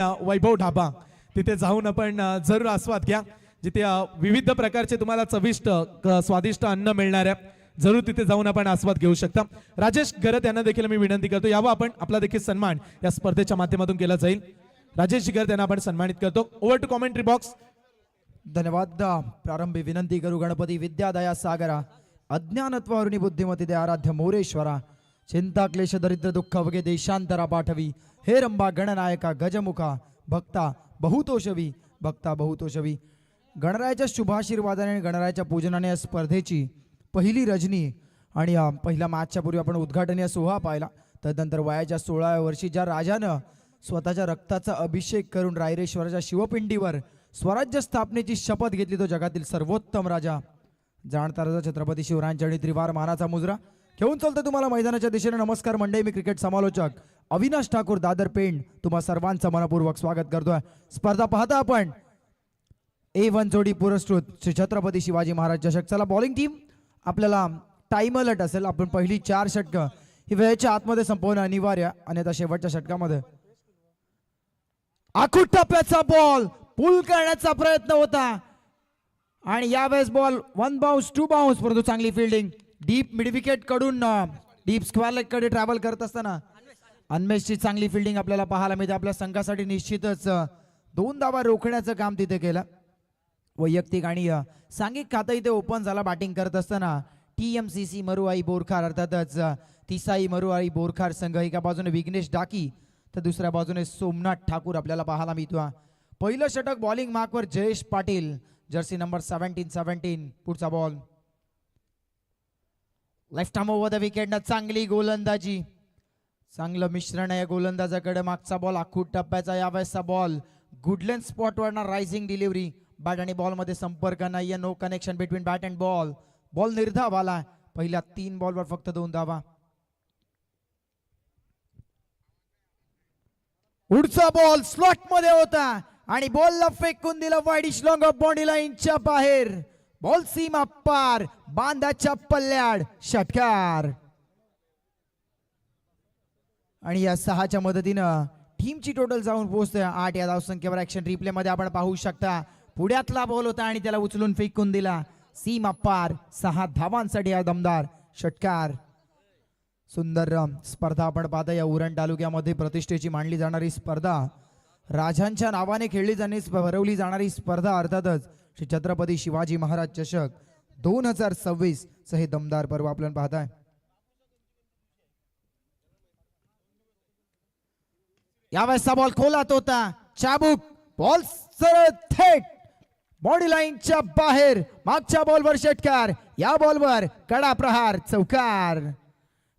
वैभव ढाबा तिथे जाऊन आपण जरूर आस्वाद घ्या, जिथे विविध प्रकारचे तुम्हाला चविष्ट स्वादिष्ट अन्न मिळणार आहे. जरूर तिथे जाऊन आपण आस्वाद घेऊ शकता. राजेश गरत यांना देखील मी विनंती करतो, यावा आपण आपला देखील सन्मान या स्पर्धेच्या माध्यमातून केला जाईल. राजेश गरत यांना आपण सन्मानित करतो. Over to commentary box. धन्यवाद. प्रारंभी विनंती करू गणपती विद्यादया सागरा, अज्ञानत्वारुणी बुद्धिमती दे आराध्य मोरेश्वरा, चिंता क्लेश दरिद्र दुःख वगे देशांतरा पाठवी, हे रंबा गणनायका गजमुखा, भक्ता बहुतोषवी, भक्ता बहुतोषवी. गणरायाच्या शुभाशीर्वादाने आणि गणरायाच्या पूजनाने या स्पर्धेची पहिली रजनी आणि पहिल्या मॅचच्या पूर्वी आपण उद्घाटनीय सोहळा पाहिला. तदनंतर वयाच्या 16व्या वर्षी ज्या राजानं स्वतःच्या रक्ताचा अभिषेक करून रायरेश्वराच्या शिवपिंडीवर स्वराज्य स्थापनेची शपथ घेतली, तो जगातील सर्वोत्तम राजा जाणता राजा छत्रपती शिवरायांच्या त्रिवार मानाचा मुजरा घेऊन चालतो तुम्हाला मैदानाच्या दिशेने. नमस्कार मंडळी, मी क्रिकेट समालोचक अविनाश ठाकूर दादर पेंड तुम्हा सर्वांचं मनपूर्वक स्वागत करतोय. स्पर्धा पाहता आपण A1 जोडी पुरस्कृत श्री छत्रपती शिवाजी महाराज चषक. चला बॉलिंग टीम, आपल्याला टाइम अलर्ट असेल. आपण पहिली 4 षटकं ही वेळेच्या आतमध्ये संपवणं अनिवार्य, आणि आता शेवटच्या षटकामध्ये आखूड टप्प्याचा बॉल पुल करण्याचा प्रयत्न होता, आणि यावेळेस बॉल 1 बाउन्स 2 बाउन्स, परंतु चांगली फिल्डिंग डीप मिड विकेट कडून डीप स्क्वेअर लेग कडे ट्रॅव्हल करत असताना अन्मेषची चांगली फिल्डिंग आपल्याला पाहायला मिळते. आपल्या संघासाठी निश्चितच 2 धावा रोखण्याचं काम तिथे केलं. वैयक्तिक आणि सांघिक खातं इथे ओपन झाला. बॅटिंग करत असताना TMCC मरुआई बोरखार, अर्थातच तिसाई मरुआई बोरखार संघ. एका बाजूने विघ्नेश डाकी तर दुसऱ्या बाजूने सोमनाथ ठाकूर आपल्याला पाहायला मिळतो. पहिलं षटक बॉलिंग मार्कवर जयेश पाटील, जर्सी नंबर 17. पुढचा ball left arm over the wicket. चांगली गोलंदाजी, चांगलं मिश्रण आहे गोलंदाजाकडे. मागचा बॉल आखूड टप्प्याचा, यावेळेसचा बॉल गुडलँड स्पॉटवर रायझिंग डिलिव्हरी. बॅट आणि बॉल मध्ये संपर्क नाहीये, no connection between bat and ball. Ball निर्धाव आला. पहिल्या 3 बॉलवर फक्त 2 धावा. पुढचा बॉल स्लॉट मध्ये होता आणि बॉलला फेकून दिला वाईडिश लॉंग ऑफ बॉडी लाईनच्या बाहेर. बॉल सीमा पार, बांधाच्या पल्ल्याड, षटकार. आणि या 6च्या मदतीनं टीमची टोटल जाऊन पोहोचते 8 या धावसंख्येवर. ऍक्शन रिप्ले मध्ये आपण पाहू शकता, पुढ्यातला बॉल होता आणि त्याला उचलून फेकून दिला. सीमा पार, 6 धावांसाठी हा दमदार षटकार. सुंदर स्पर्धा आपण पाहता. या उरण तालुक्यामध्ये प्रतिष्ठेची मानली जाणारी स्पर्धा, राजांच्या नावाने खेळली भरवली जाणारी स्पर्धा, अर्थातच श्री छत्रपती शिवाजी महाराज चषक 2026 च हे दमदार पर्व आपल्याला पाहताय. यावेळेसचा बॉल खोलात होता, चाबूक, बॉल सरळ थेट बॉडी लाईनच्या बाहेर. मागच्या बॉलवर षटकार, या बॉलवर कडा प्रहार, चौकार.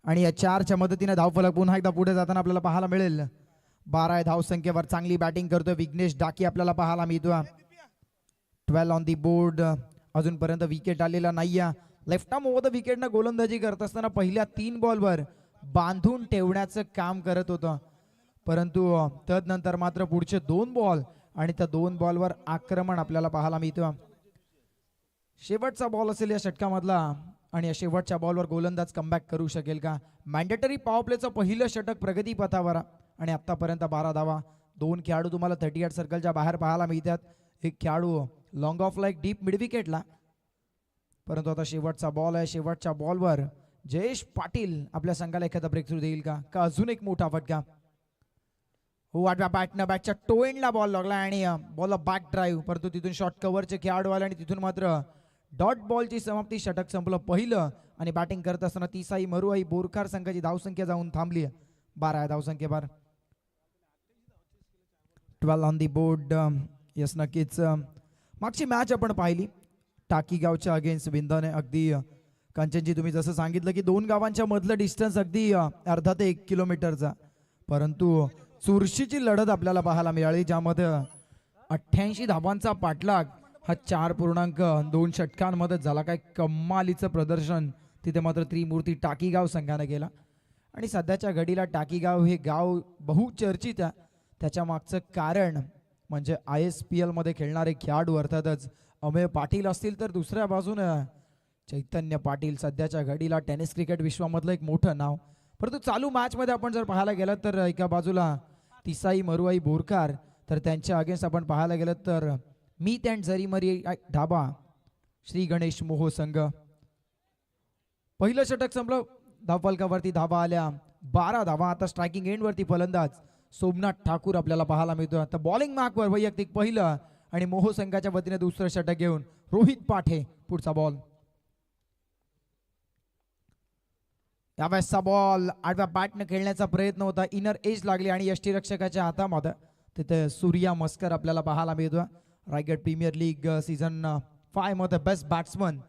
आणि या 4च्या मदतीने धावफलक पुन्हा एकदा पुढे जाताना आपल्याला पाहायला मिळेल. 12 या धावसंख्येवर चांगली बॅटिंग करतोय विघ्नेश डाकी आपल्याला पाहायला मिळतो. 12 ऑन दी बोर्ड. अजूनपर्यंत विकेट आलेला नाहीये. लेफ्ट आर्म ओव्हर द विकेटनं गोलंदाजी करत असताना पहिल्या 3 बॉलवर बांधून ठेवण्याचं काम करत होतं, परंतु तदनंतर मात्र पुढचे 2 बॉल आणि त्या 2 बॉलवर आक्रमण आपल्याला पाहायला मिळतं. शेवटचा बॉल असेल या षटकामधला, आणि या शेवटच्या बॉलवर गोलंदाज कमबॅक करू शकेल का. मॅन्डेटरी पॉवर प्लेचं पहिलं षटक प्रगती पथावर, आणि आतापर्यंत 12 धावा. 2 खेळाडू तुम्हाला 38 सर्कलच्या बाहेर पाहायला मिळतात. एक खेळाडू long off like deep mid विकेटला. परंतु आता शेवटचा बॉल आहे. शेवटच्या बॉलवर जयेश पाटील आपल्या संघाला एखादा ब्रेक थ्रू देईल का अजून एक मोठा फटका. हो, आठव्या बॅटच्या टो एंडला बॉल लागला आणि बॉल बॅक ड्राईव्ह, परंतु तिथून शॉर्ट कव्हरचे खेळाडू आले आणि तिथून मात्र डॉट बॉलची समाप्ती. षटक संपलं पहिलं, आणि बॅटिंग करत असताना तिसाई मरुआई बोरखार संघाची धावसंख्या जाऊन थांबली 12 धावसंख्येवर. 12 ऑन दी बोर्ड. यस, नक्कीच मागची मॅच आपण पाहिली टाकीगावच्या अगेन्स्ट विंदाने. अगदी कंचनजी तुम्ही जसं सांगितलं की 2 गावांच्या मधलं डिस्टन्स अगदी अर्धा ते 1 किलोमीटरचा, परंतु चुरशीची लढत आपल्याला पाहायला मिळाली, ज्यामध्ये 88 धावांचा पाठलाग हा 4.2 षटकांमध्ये झाला. काय कमालीचं प्रदर्शन तिथे मात्र त्रिमूर्ती टाकीगाव संघाने केला. आणि सध्याच्या घडीला टाकीगाव हे गाव बहुचर्चित आहे. त्याच्या मागचं कारण म्हणजे ISPL मध्ये खेळणारे खेळाडू, अर्थातच अमेय पाटील असतील, तर दुसऱ्या बाजूने चैतन्य पाटील, सध्याच्या घडीला टेनिस क्रिकेट विश्वामधलं एक मोठं नाव. परंतु चालू मॅच मध्ये आपण जर पाहायला गेलं तर एका बाजूला तिसाई मरुआई बोरखार तर त्यांच्या अगेन्स्ट आपण पाहायला गेलं तर मीत अँड जरीमरी ढाबा श्री गणेश मोहो संघ. पहिलं षटक संपलं, धावफलकावरती धावा आल्या 12 धावा. आता स्ट्रायकिंग एंड वरती फलंदाज सोमनाथ ठाकूर आपल्याला पाहायला मिळतो. आता बॉलिंग मार्कवर वैयक्तिक पहिलं आणि मोहो संघाच्या वतीने दुसरं षटक घेऊन रोहित पाठे पुढचा बॉल. यावेळेसचा बॉल आडव्या बॅटने खेळण्याचा प्रयत्न होता, इनर एज लागली आणि यष्टीरक्षकाच्या हातामध्ये तिथे सूर्या मस्कर आपल्याला पाहायला मिळतो. रायगड प्रीमियर लीग सीझन 5 मध्ये बेस्ट बॅट्समन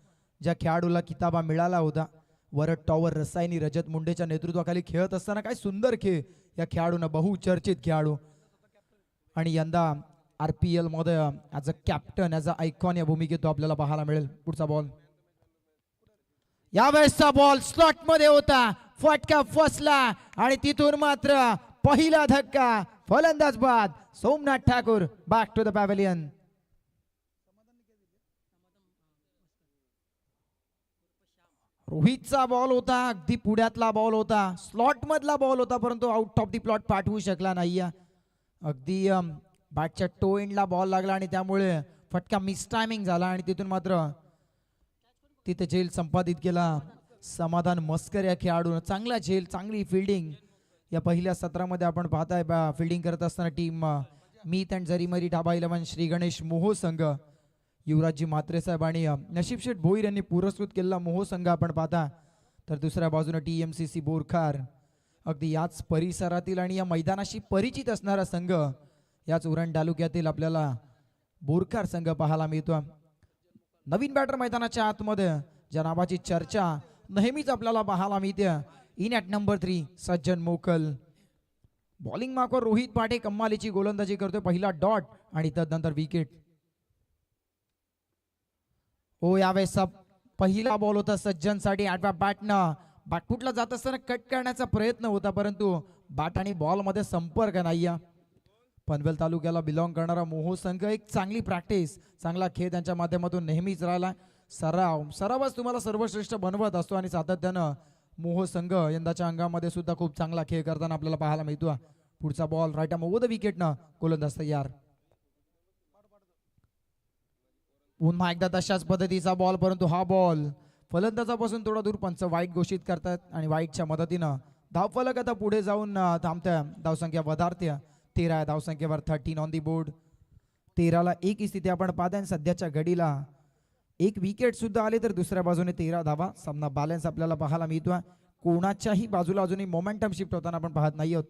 ज्या खेळाडूला किताबा मिळाला होता. वरद टॉवर रसायनी रजत मुंडेच्या नेतृत्वाखाली खेळत असताना काय सुंदर खेळ या खेळाडूंना, बहुचर्चित खेळाडू. आणि यंदा RPL मध्ये as a captain, as a icon या भूमिकेत तो आपल्याला पाहायला मिळेल. पुढचा बॉल. यावेळेसचा बॉल स्लॉट मध्ये होता, फटका फसला आणि तिथून मात्र पहिला धक्का. फलंदाज बाद Somnath Thakur back to the pavilion. रोहितचा बॉल होता, अगदी पुढ्यातला बॉल होता, स्लॉट मधला बॉल होता, परंतु आउट ऑफ द प्लॉट पाठवू शकला नाही. अगदी बॅटच्या टो एंडला बॉल लागला आणि त्यामुळे फटका मिस टायमिंग झाला आणि तिथून मात्र तिथे झेल संपादित केला समाधान मस्कर या खेळाडून. चांगला झेल, चांगली फिल्डिंग या पहिल्या सत्रामध्ये आपण पाहताय. फिल्डिंग करत असताना टीम मीत अँड जरीमरी ढाबा 11 श्री गणेश मोहो संघ, युवराजजी म्हात्रे साहेब आणि नशीब शेठ भोईर यांनी पुरस्कृत केलेला मोहो संघ आपण पाहता. तर दुसऱ्या बाजूने TMCC बोरखार, अगदी याच परिसरातील आणि या मैदानाशी परिचित असणारा संघ, याच उरण तालुक्यातील आपल्याला बोरखार संघ पाहायला मिळतो. नवीन बॅटर मैदानाच्या आतमध्ये ज्या नावाची चर्चा नेहमीच आपल्याला पाहायला मिळते, इन ॲट नंबर 3 सज्जन मोकल. बॉलिंग मार्कवर रोहित पाटे कमालीची गोलंदाजी करतोय, पहिला डॉट आणि तदनंतर विकेट. हो, यावेळेसचा पहिला बॉल होता सज्जनसाठी. आठव्या बॅटनं बॅटफुटला जात असताना कट करण्याचा प्रयत्न होता, परंतु बॅट आणि बॉल मध्ये संपर्क नाही. पनवेल तालुक्याला बिलॉंग करणारा मोहो संघ, एक चांगली प्रॅक्टिस, चांगला खेळ त्यांच्या माध्यमातून नेहमीच राहिला. सरावच तुम्हाला सर्वश्रेष्ठ बनवत असतो आणि सातत्यानं मोहो संघ यंदाच्या अंगामध्ये सुद्धा खूप चांगला खेळ करताना आपल्याला पाहायला मिळतो. पुढचा ball right arm over the विकेटनं गोलंदाज तयार. पुन्हा एकदा तशाच पद्धतीचा बॉल, परंतु हा बॉल फलंदाजापासून थोडा दूर पंच वाईट घोषित करतात आणि वाईटच्या मदतीनं धावफलक आता पुढे जाऊन थांबत्या. धावसंख्या वधारते, 13 धावसंख्येवर 13 ऑन दी बोर्ड. 13ला 1 ही स्थिती आपण पाहताय. सध्याच्या घडीला एक विकेट सुद्धा आले तर दुसऱ्या बाजूने 13 धावा. सामना बॅलन्स आपल्याला पाहायला मिळतोय. कोणाच्याही बाजूला अजूनही मोमेंटम शिफ्ट होताना आपण पाहत नाही आहोत.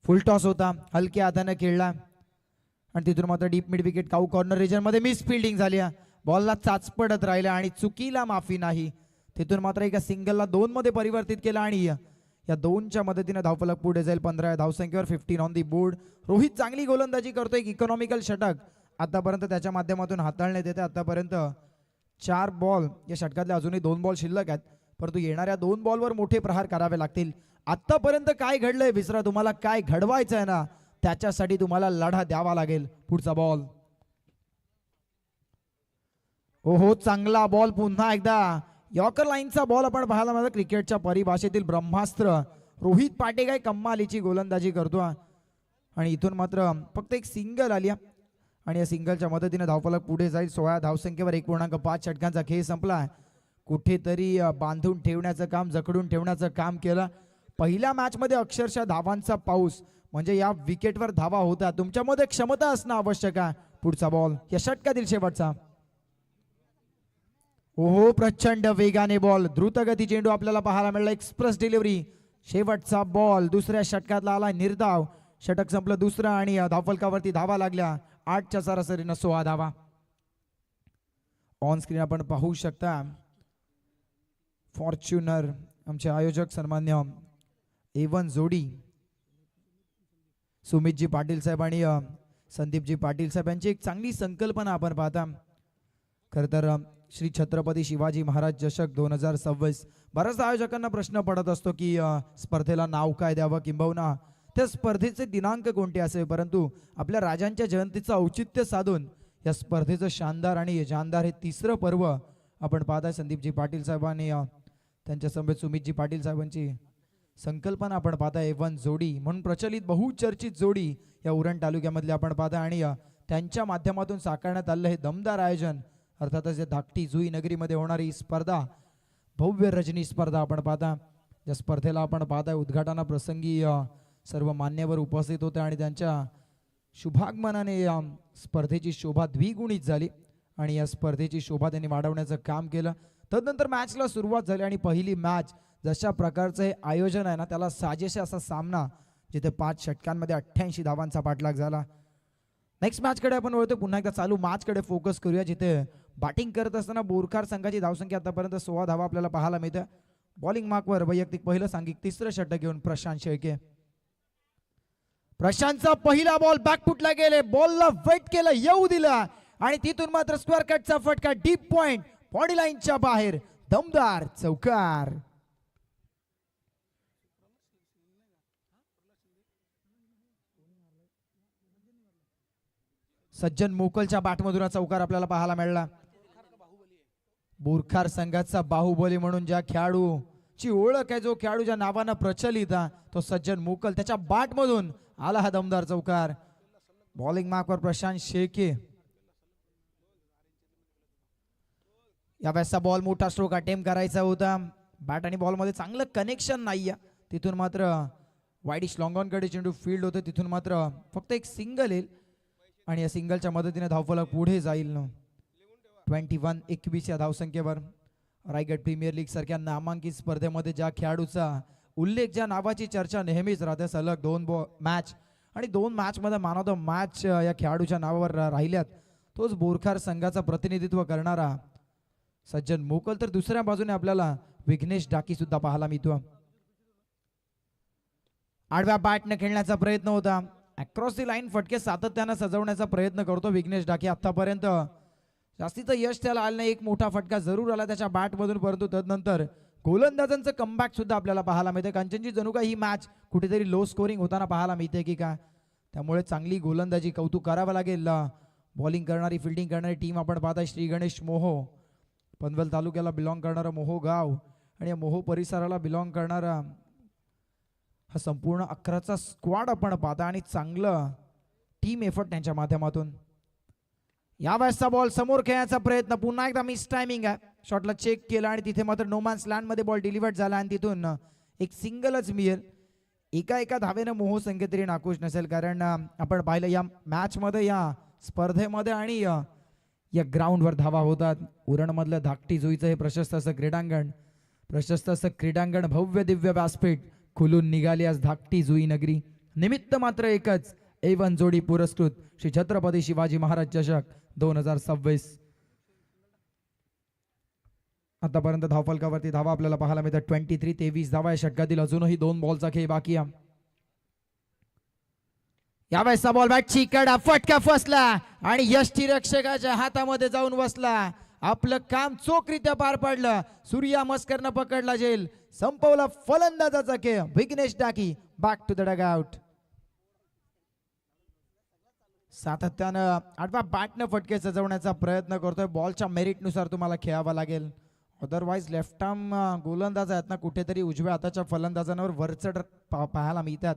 फुल टॉस होता, हलक्या हाताने खेळला आणि तिथून मात्र डीप मिड विकेट काऊ कॉर्नर रिजन मध्ये मिस फिल्डिंग झाली. बॉलला चाचपडत राहिला आणि चुकीला माफी नाही. तिथून मात्र एका सिंगलला 2 मध्ये परिवर्तित केला आणि या 2च्या मदतीने धावफलक पुढे जाईल. 15 धावसंख्येवर 15 ऑन दी बोर्ड. रोहित चांगली गोलंदाजी करतोय. इकॉनॉमिकल षटक आतापर्यंत त्याच्या माध्यमातून हाताळण्यात येते. आतापर्यंत 4 बॉल, या षटकातले अजूनही 2 बॉल शिल्लक आहेत, परंतु येणाऱ्या 2 बॉलवर मोठे प्रहार करावे लागतील. आतापर्यंत काय घडलंय विसरा, तुम्हाला काय घडवायचं आहे ना, त्याच्यासाठी तुम्हाला लढा द्यावा लागेल. पुढचा बॉल. हो, चांगला बॉल पुन्हा एकदा यॉर्कर लाईनचा बॉल आपण पाहायला मिळाला. क्रिकेटच्या परिभाषेतील ब्रह्मास्त्र रोहित पाटे काय कमालीची गोलंदाजी करतो आणि इथून मात्र फक्त एक सिंगल आली आणि या सिंगलच्या मदतीने धावफलक पुढे जाईल. 16 धावसंख्येवर 1.5 षटकांचा खेळ संपला. कुठेतरी बांधून ठेवण्याचं काम, जखडून ठेवण्याचं काम केलं. पहिल्या मॅच मध्ये अक्षरशः धावांचा पाऊस, म्हणजे या विकेटवर धावा होता. तुमच्यामध्ये क्षमता असणं आवश्यक आहे. पुढचा बॉल या षटकातील शेवटचा. ओहो, प्रचंड वेगाने बॉल, द्रुतगती चेंडू आपल्याला पाहायला मिळाला. Express delivery. शेवटचा बॉल दुसऱ्या षटकातला आला निर्धाव. षटक संपलं दुसरं आणि धावफलकावरती धावा लागल्या. 8च्या सरासरीनं 16 धावा. ऑन स्क्रीन आपण पाहू शकता फॉर्च्युनर आमचे आयोजक सन्मान्य A1 जोडी सुमितजी पाटील साहेब आणि संदीपजी पाटील साहेब यांची एक चांगली संकल्पना आपण पाहता. खरं तर श्री छत्रपती शिवाजी महाराज चषक 2026 बऱ्याच आयोजकांना प्रश्न पडत असतो की स्पर्धेला नाव काय द्यावं, किंबहुना त्या स्पर्धेचे दिनांक कोणते असावे, परंतु आपल्या राजांच्या जयंतीचं औचित्य साधून या स्पर्धेचं शानदार आणि जानदार हे 3रं पर्व आपण पाहताय. संदीपजी पाटील साहेबांनी त्यांच्या समवेत सुमितजी पाटील साहेबांची संकल्पना आपण पाहता A1 जोडी म्हणून प्रचलित बहुचर्चित जोडी या उरण तालुक्यामधली आपण पाहता आणि त्यांच्या माध्यमातून साकारण्यात आलेलं हे दमदार आयोजन अर्थातच या धाकटी जुई नगरीमध्ये होणारी ही स्पर्धा भव्य रजनी स्पर्धा आपण पाहता. या स्पर्धेला आपण पाहता उद्घाटना प्रसंगी सर्व मान्यवर उपस्थित होते आणि त्यांच्या शुभागमनाने या स्पर्धेची शोभा द्विगुणित झाली आणि या स्पर्धेची शोभा त्यांनी वाढवण्याचं काम केलं. तदनंतर मॅचला सुरुवात झाली आणि पहिली मॅच जशा प्रकारचं हे आयोजन आहे ना त्याला साजेसे असा सामना जिथे 5 षटकांमध्ये 88 धावांचा पाठलाग झाला. नेक्स्ट मॅचकडे आपण वळतो. पुन्हा एकदा चालू मॅचकडे फोकस करूया जिथे बॅटिंग करत असताना बोरखार संघाची धावसंख्या आतापर्यंत 16 धावा आपल्याला पाहायला मिळते. बॉलिंग मार्कवर वैयक्तिक पहिलं सांघिक तिसरं षटक घेऊन प्रशांत शेळके. प्रशांतचा पहिला बॉल बॅकफुटला गेले, बॉलला वेट केलं, येऊ दिला आणि तिथून मात्र स्क्वेअर कटचा फटका डीप पॉइंट बॉडी लाईनच्या बाहेर दमदार चौकार. सज्जन मोकलच्या बॅटमधून चौकार आपल्याला पाहायला मिळाला. बोरखार संघाचा बाहुबली म्हणून ज्या खेळाडूची ओळख आहे, जो खेळाडू ज्या नावानं प्रचलित तो सज्जन मोकल, त्याच्या बॅटमधून आला हा दमदार चौकार. बॉलिंग मार्कवर प्रशांत शेळके. यावेळेसचा बॉल मोठा स्ट्रोक अटेम्प्ट करायचा होता. बॅट आणि बॉल मध्ये चांगलं कनेक्शन नाहीये. तिथून मात्र वाईडिश लॉंग ऑन कडे चेंडू फील्ड होते. तिथून मात्र फक्त एक सिंगल येईल आणि या सिंगलच्या मदतीने धावफलक पुढे जाईल. 21-21 या धावसंख्येवर रायगड प्रीमियर लीग सारख्या नामांकित स्पर्धेमध्ये ज्या खेळाडूचा उल्लेख, ज्या नावाची चर्चा नेहमीच राहते, सलग 2 मॅच आणि 2 मॅच मध्ये मॅन ऑफ द मॅच या खेळाडूच्या नावावर राहिल्यात, तोच बोरखार संघाचा प्रतिनिधित्व करणारा सज्जन मोकल. तर दुसऱ्या बाजूने आपल्याला विघ्नेश डाकी सुद्धा पाहायला मिळतो. आडव्या बॅटने खेळण्याचा प्रयत्न होता. अक्रॉस दी लाईन फटके सातत्यानं सजवण्याचा प्रयत्न करतो विघ्नेश डाकी. आतापर्यंत जास्तीचं यश त्याला आलं नाही. एक मोठा फटका जरूर आला त्याच्या बॅटमधून, परंतु तदनंतर गोलंदाजांचं कमबॅक सुद्धा आपल्याला पाहायला मिळते. कंचनची जणू का ही मॅच कुठेतरी लो स्कोरिंग होताना पाहायला मिळते की काय, त्यामुळे चांगली गोलंदाजी कौतुक करावं लागेल. बॉलिंग करणारी फिल्डिंग करणारी टीम आपण पाहता. श्री गणेश मोहो, पनवेल तालुक्याला बिलॉंग करणारा मोहो गाव आणि या मोहो परिसराला बिलॉंग करणारा हा संपूर्ण 11चा स्क्वॉड आपण पाहता आणि चांगलं टीम एफर्ट त्यांच्या माध्यमातून. यावेळेसचा बॉल समोर खेळण्याचा प्रयत्न, पुन्हा एकदा मिस टायमिंग आहे. शॉटला चेक केला आणि तिथे मात्र नोमॅन्स लँड मध्ये बॉल डिलिव्हर्ड झाला आणि तिथून एक सिंगलच मिळेल. एका धावेनं मोहो संख्येत तरी नाखुश नसेल, कारण आपण पाहिलं या मॅच मध्ये, या स्पर्धेमध्ये आणि या ग्राउंडवर धावा होतात. उरणमधलं धाकटी जुईचं हे प्रशस्त असं क्रीडांगण भव्य दिव्य व्यासपीठ खुलून निघाली आज धाकटी जुई नगरी. निमित्त मात्र एकच, A1 जोडी पुरस्कृत श्री छत्रपती शिवाजी महाराज चषक 2026. आतापर्यंत धावफलकावरती धावा आपल्याला पाहायला मिळतात 23-23 धावा या षटकातील. अजूनही 2 बॉलचा खेळ बाकी आहे. यावेळेसचा बॉल बॅटची कडा, फटका फसला आणि यष्टीरक्षकाच्या हातामध्ये जाऊन बसला. आपलं काम चोखरीत्या पार पाडलं. सूर्या मस्करनं पकडला झेल, संपवला फलंदाजाचा खेळ. Vighnesh Daki back to the dugout. सातत्यानं आडव्या बॅटनं फटके सजवण्याचा प्रयत्न करतोय. बॉलच्या मेरिटनुसार तुम्हाला खेळावं लागेल, अदरवाईज लेफ्ट आर्म गोलंदाज आहेत ना, कुठेतरी उजव्या हाताच्या फलंदाजांवर वरचढ पाहायला मिळतात.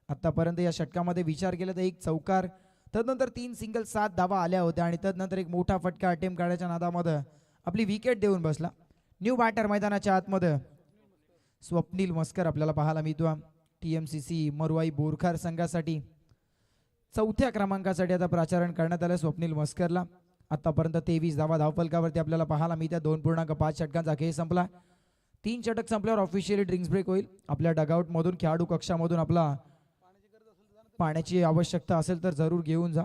आतापर्यंत या षटकामध्ये विचार केला तर 1 चौकार, तदनंतर 3 सिंगल, 7 धावा आल्या होत्या आणि तदनंतर एक मोठा फटका अटेम्प्ट काढायच्या नादामध्ये आपली विकेट देऊन बसला. न्यू बॅटर मैदानाच्या आतमध्ये स्वप्नील मस्कर आपल्याला पाहायला मिळतो. TMCC मरुवाई बोरखार संघासाठी 4थ्या क्रमांकासाठी आता प्राचारण करण्यात आलं स्वप्नील मस्करला. आतापर्यंत 23 धावा धावफलकावरती आपल्याला पाहायला मिळतात. 2.5 षटकांचा खेळ संपला. 3 षटक संपल्यावर ऑफिशियली ड्रिंक्स ब्रेक होईल. आपल्या डगआउट मधून खेळाडू कक्षामधून आपला पाण्याची आवश्यकता असेल तर जरूर घेऊन जा.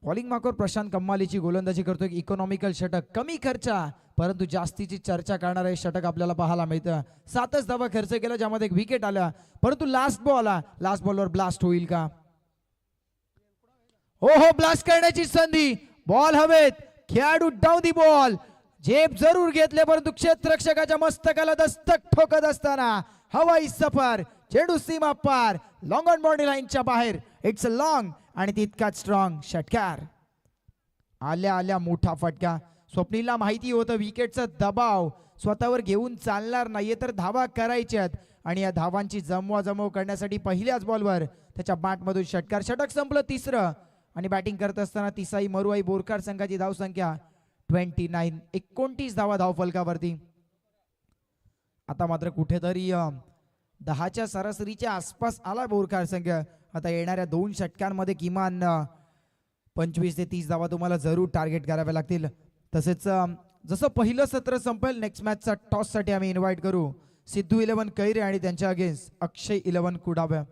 बॉलिंग मार्कवर प्रशांत कम्मालीची गोलंदाजी करतो. इकॉनॉमिकल षटक, कमी खर्चा परंतु जास्तीची चर्चा करणारे हे षटक आपल्याला पाहायला मिळतं. 7च धावा खर्च केला, ज्यामध्ये एक विकेट आला, परंतु लास्ट बॉलवर ब्लास्ट होईल का? हो, ब्लास्ट करण्याची संधी. बॉल हवेत, खेळाडू डाऊन दी बॉल, झेप जरूर घेतले परंतु क्षेत्ररक्षकाच्या मस्तकाला दस्तक ठोकत असताना हवाई सफर, चेंडू सीमा पार, लॉंग ऑन बॉडी लाईनच्या बाहेर. इट्स अ लॉंग आणि तितकाच स्ट्रॉंग षटकार. आल्या मोठा फटका. स्वप्नीलला माहिती होतं विकेटचा दबाव स्वतःवर घेऊन चालणार नाहीये, तर धावा करायच्यात आणि या धावांची जमवाजमव करण्यासाठी पहिल्याच बॉलवर त्याच्या बॅटमधून षटकार. षटक संपलं तिसरं आणि बॅटिंग करत असताना तिसाई मरुआई बोरकार संघाची धावसंख्या 29, 29 धावा धावफलकावरती. आता मात्र कुठेतरी 10च्या सरासरीच्या आसपास आला बोरकार संघ. आता येणाऱ्या 2 षटकांमध्ये किमान 25 ते 30 धावा तुम्हाला जरूर टार्गेट कराव्या लागतील. तसेच जसं पहिलं सत्र संपेल नेक्स्ट मॅचचा टॉससाठी आम्ही इन्व्हाइट करू सिद्धू 11 कैरे आणि त्यांच्या अगेन्स्ट अक्षय 11 कुडाब्या.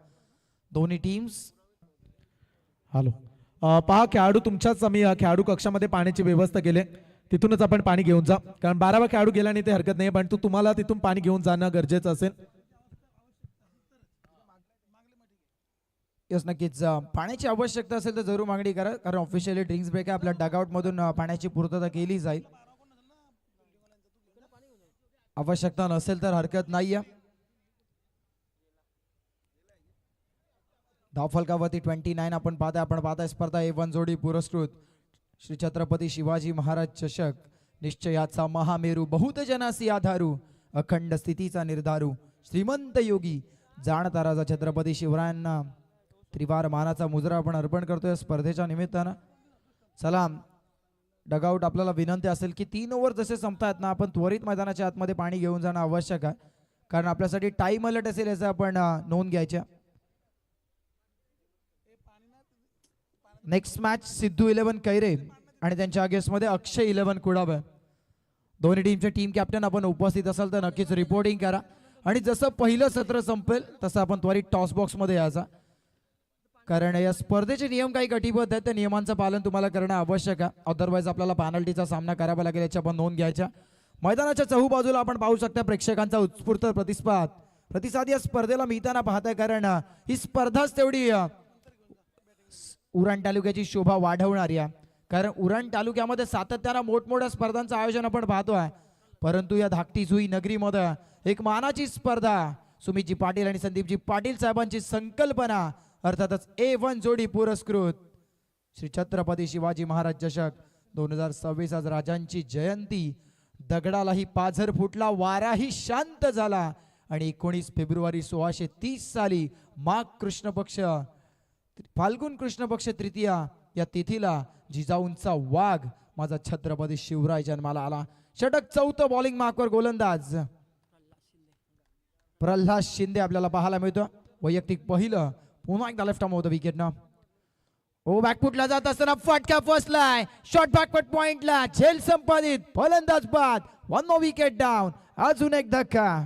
दोन्ही टीम्स. हॅलो, पहा खेळाडू तुमच्याच आम्ही खेळाडू कक्षामध्ये पाण्याची व्यवस्था केली, तिथूनच आपण पाणी घेऊन जा, कारण 12वा खेळाडू गेला नाही ते हरकत नाही, पण तुम्हाला तिथून पाणी घेऊन जाणं गरजेचं असेल. यस नक्कीच. पाण्याची आवश्यकता असेल तर जरूर मागणी करा, कारण ऑफिशियली ड्रिंक्स ब्रेक आहे. आपल्या डगआउट मधून पाण्याची पूर्तता केली जाईल. आवश्यकता नसेल तर हरकत नाहीये. धावफलकावरती 29 आपण पाहताय स्पर्धा A1 जोडी पुरस्कृत श्री छत्रपती शिवाजी महाराज चषक. निश्चयाचा महामेरू बहुतजनासी आधारू अखंड स्थितीचा निर्धारू श्रीमंत योगी जाणता राजा छत्रपती शिवरायांना त्रिवार मानाचा मुजरा आपण अर्पण करतोय स्पर्धेच्या निमित्तानं. चला, डगआउट आपल्याला विनंती असेल की 3 ओव्हर जसे संपतात ना, आपण त्वरित मैदानाच्या आतमध्ये पाणी घेऊन जाणं आवश्यक आहे, कारण आपल्यासाठी टाइम अलर्ट असेल याचा आपण नोंद घ्यायच्या. नेक्स्ट मॅच सिद्धू 11 कैरे आणि त्यांच्या अगेन्स्ट मध्ये अक्षय 11 कुडाबे. दोन्ही टीमचे टीम कॅप्टन आपण उपस्थित असाल तर नक्कीच रिपोर्टिंग करा, आणि जसं पहिलं सत्र संपेल तसं आपण त्वरित टॉस बॉक्स मध्ये यायचा, कारण या स्पर्धेचे नियम काही कटिबद्ध आहेत. त्या नियमांचं पालन तुम्हाला करणं आवश्यक आहे, अदरवाईज आपल्याला पॅनल्टीचा सामना करावा लागेल, याची आपण नोंद घ्यायच्या. मैदानाच्या चहूबाजूला आपण पाहू शकता प्रेक्षकांचा उत्स्फूर्त प्रतिसाद या स्पर्धेला मिळताना पाहताय, कारण ही स्पर्धाच तेवढी उरण तालुक्याची शोभा वाढवणारी आहे. कारण उरण तालुक्यामध्ये सातत्यानं मोठमोठ्या स्पर्धांचं आयोजन आपण पाहतोय, परंतु या धाकटी जुई नगरीमध्ये एक मानाची स्पर्धा सुमितजी पाटील आणि संदीपजी पाटील साहेबांची संकल्पना, अर्थातच A1 जोडी पुरस्कृत श्री छत्रपती शिवाजी महाराज चषक 2026. आज राजांची जयंती. दगडालाही पाझर फुटला, वाराही शांत झाला आणि 19 फेब्रुवारी 1630 साली माघ कृष्ण पक्ष फाल्गुन कृष्ण पक्ष तृतीया या तिथीला जिजाऊंचा वाघ माझा छत्रपती शिवराय जन्माला आला. षटक चौथं बॉलिंग मार्कवर गोलंदाज प्रल्हाद शिंदे आपल्याला पाहायला मिळतो. वैयक्तिक पहिलं, पुन्हा एकदा लेफ्ट आर्म होतं विकेटनं. ओ बॅकफुटला जात असताना फटका फसलाय, शॉट बॅकवर्ड पॉइंटला, झेल संपादित, फलंदाज बाद, 1 more विकेट डाऊन. अजून एक धक्का.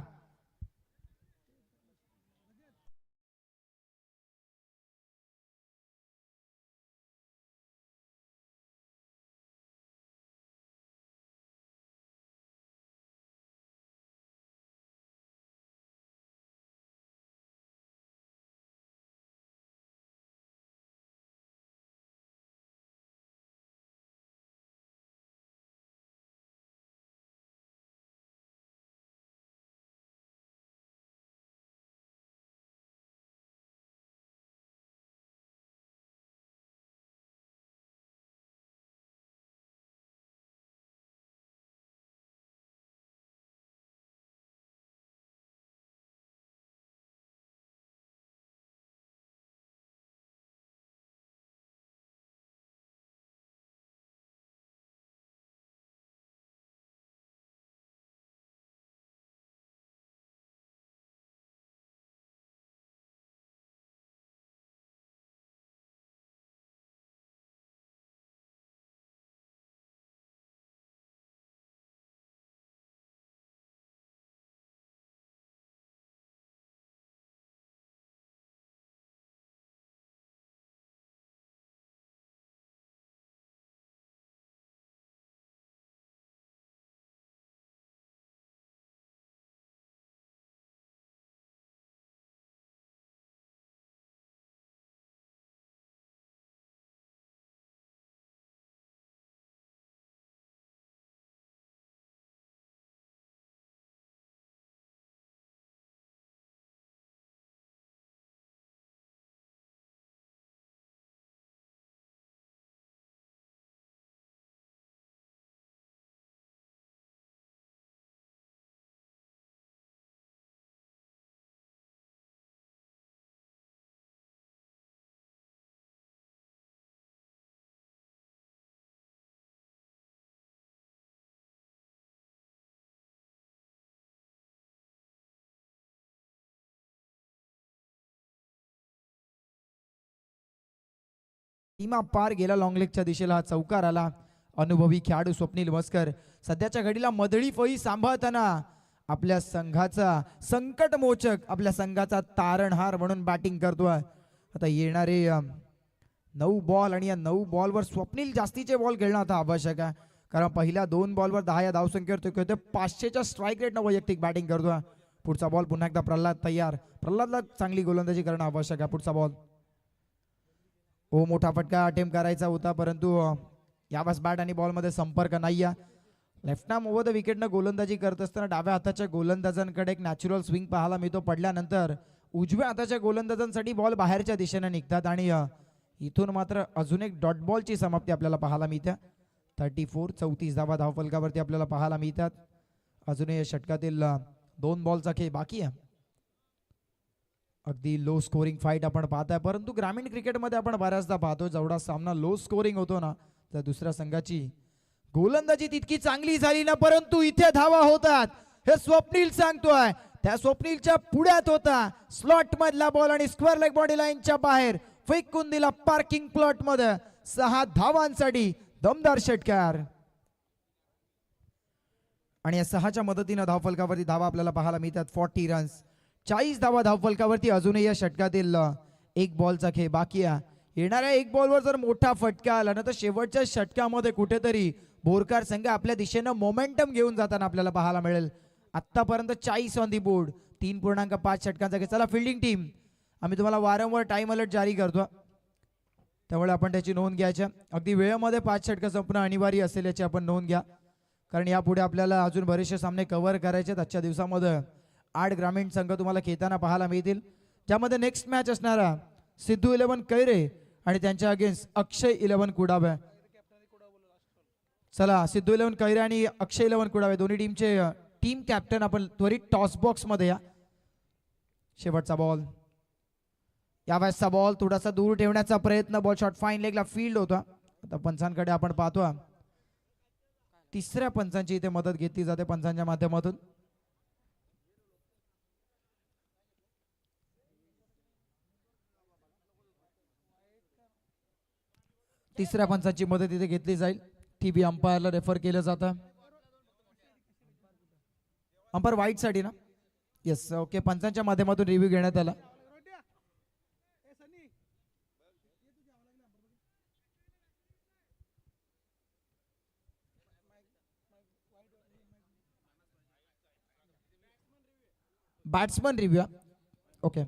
सीमा पार गेला लॉंग लेगच्या दिशेला हा चौकार आला. अनुभवी खेळाडू स्वप्नील मस्कर सध्याच्या घडीला मदळी फळी सांभाळताना आपल्या संघाचा संकटमोचक, आपल्या संघाचा तारणहार म्हणून बॅटिंग करतोय. आता येणारे 9 बॉल आणि या 9 बॉलवर स्वप्नील जास्तीचे बॉल खेळणं आता आवश्यक आहे, कारण पहिल्या 2 बॉलवर 10 या धावसंख्येवर तो खेळतोय. 500च्या स्ट्राईक रेटनं वैयक्तिक बॅटिंग करतोय. पुढचा बॉल पुन्हा एकदा प्रल्हाद तयार. प्रल्हादला चांगली गोलंदाजी करणं आवश्यक आहे. पुढचा बॉल मोठा फटका अटेम्प्ट करायचा होता, परंतु यावेळेस बॅट आणि बॉलमध्ये संपर्क नाही आहे. लेफ्ट आर्म ओव्हर द विकेटनं गोलंदाजी करत असताना डाव्या हाताच्या गोलंदाजांकडे एक नॅचरल स्विंग पाहायला मिळतो. पडल्यानंतर उजव्या हाताच्या गोलंदाजांसाठी बॉल बाहेरच्या दिशेने निघतात आणि इथून मात्र अजून एक डॉट बॉलची समाप्ती आपल्याला पाहायला मिळते. 34 धावा धावफलकावरती आपल्याला पाहायला मिळतात. अजूनही या षटकातील 2 बॉलचा खेळ बाकी आहे. अगदी लो स्कोरिंग फाईट आपण पाहताय, परंतु ग्रामीण क्रिकेटमध्ये आपण बऱ्याचदा पाहतो जेवढा सामना लो स्कोरिंग होतो ना, तर दुसऱ्या संघाची गोलंदाजी तितकी चांगली झाली ना, परंतु इथे धावा होतात हे स्वप्नील सांगतोय. त्या स्वप्नीलच्या पुढ्यात होता स्लॉट मधला बॉल आणि स्क्वेअर लेग बॉडी लाईनच्या बाहेर फेकून दिला पार्किंग प्लॉट मध्ये. 6 धावांसाठी दमदार षटकार आणि या 6च्या मदतीने धावफलकावरती धावा आपल्याला पाहायला मिळतात. 40 रन्स, 40 धावा धावफलकावरती. अजूनही या षटकातील 1 बॉलचा खेळ बाकी आहे. येणाऱ्या 1 बॉलवर जर मोठा फटका आला ना, तर शेवटच्या षटकामध्ये कुठेतरी बोरकार संघ आपल्या दिशेनं मोमेंटम घेऊन जाताना आपल्याला पाहायला मिळेल. आतापर्यंत 40 ऑन दी बोर्ड, 3.5 षटकांचा खेळ. चला फिल्डिंग टीम, आम्ही तुम्हाला वारंवार टाइम अलर्ट जारी करतो, त्यामुळे आपण त्याची नोंद घ्यायच्या. अगदी वेळेमध्ये 5 षटकं संपणं अनिवार्य असेल याची आपण नोंद घ्या, कारण यापुढे आपल्याला अजून बरेचसे सामने कव्हर करायचे आहेत. आजच्या दिवसामध्ये 8 ग्रामीण संघ तुम्हाला खेळताना पाहायला मिळतील, ज्यामध्ये नेक्स्ट मॅच असणारा सिद्धू 11 कैरे आणि त्यांच्या अगेन्स्ट अक्षय 11 कुडावे. चला सिद्धू 11 कैरे आणि अक्षय 11 कुडावे दोन्ही टीमचे टीम कॅप्टन आपण त्वरित टॉस बॉक्स मध्ये या. शेवटचा बॉल, यावेळेसचा बॉल थोडासा दूर ठेवण्याचा प्रयत्न, बॉल शॉट फाईन लेगला फील्ड होता. आता पंचांकडे आपण पाहतो, तिसऱ्या पंचांची इथे मदत घेतली जाते पंचांच्या माध्यमातून. तिसऱ्या पंचांची मदत इथे घेतली जाईल. टीबी अंपायरला रेफर केलं जातं. अंपायर वाईट साठी ना, येस ओके. पंचांच्या माध्यमातून रिव्ह्यू घेण्यात आला. Batsman review okay.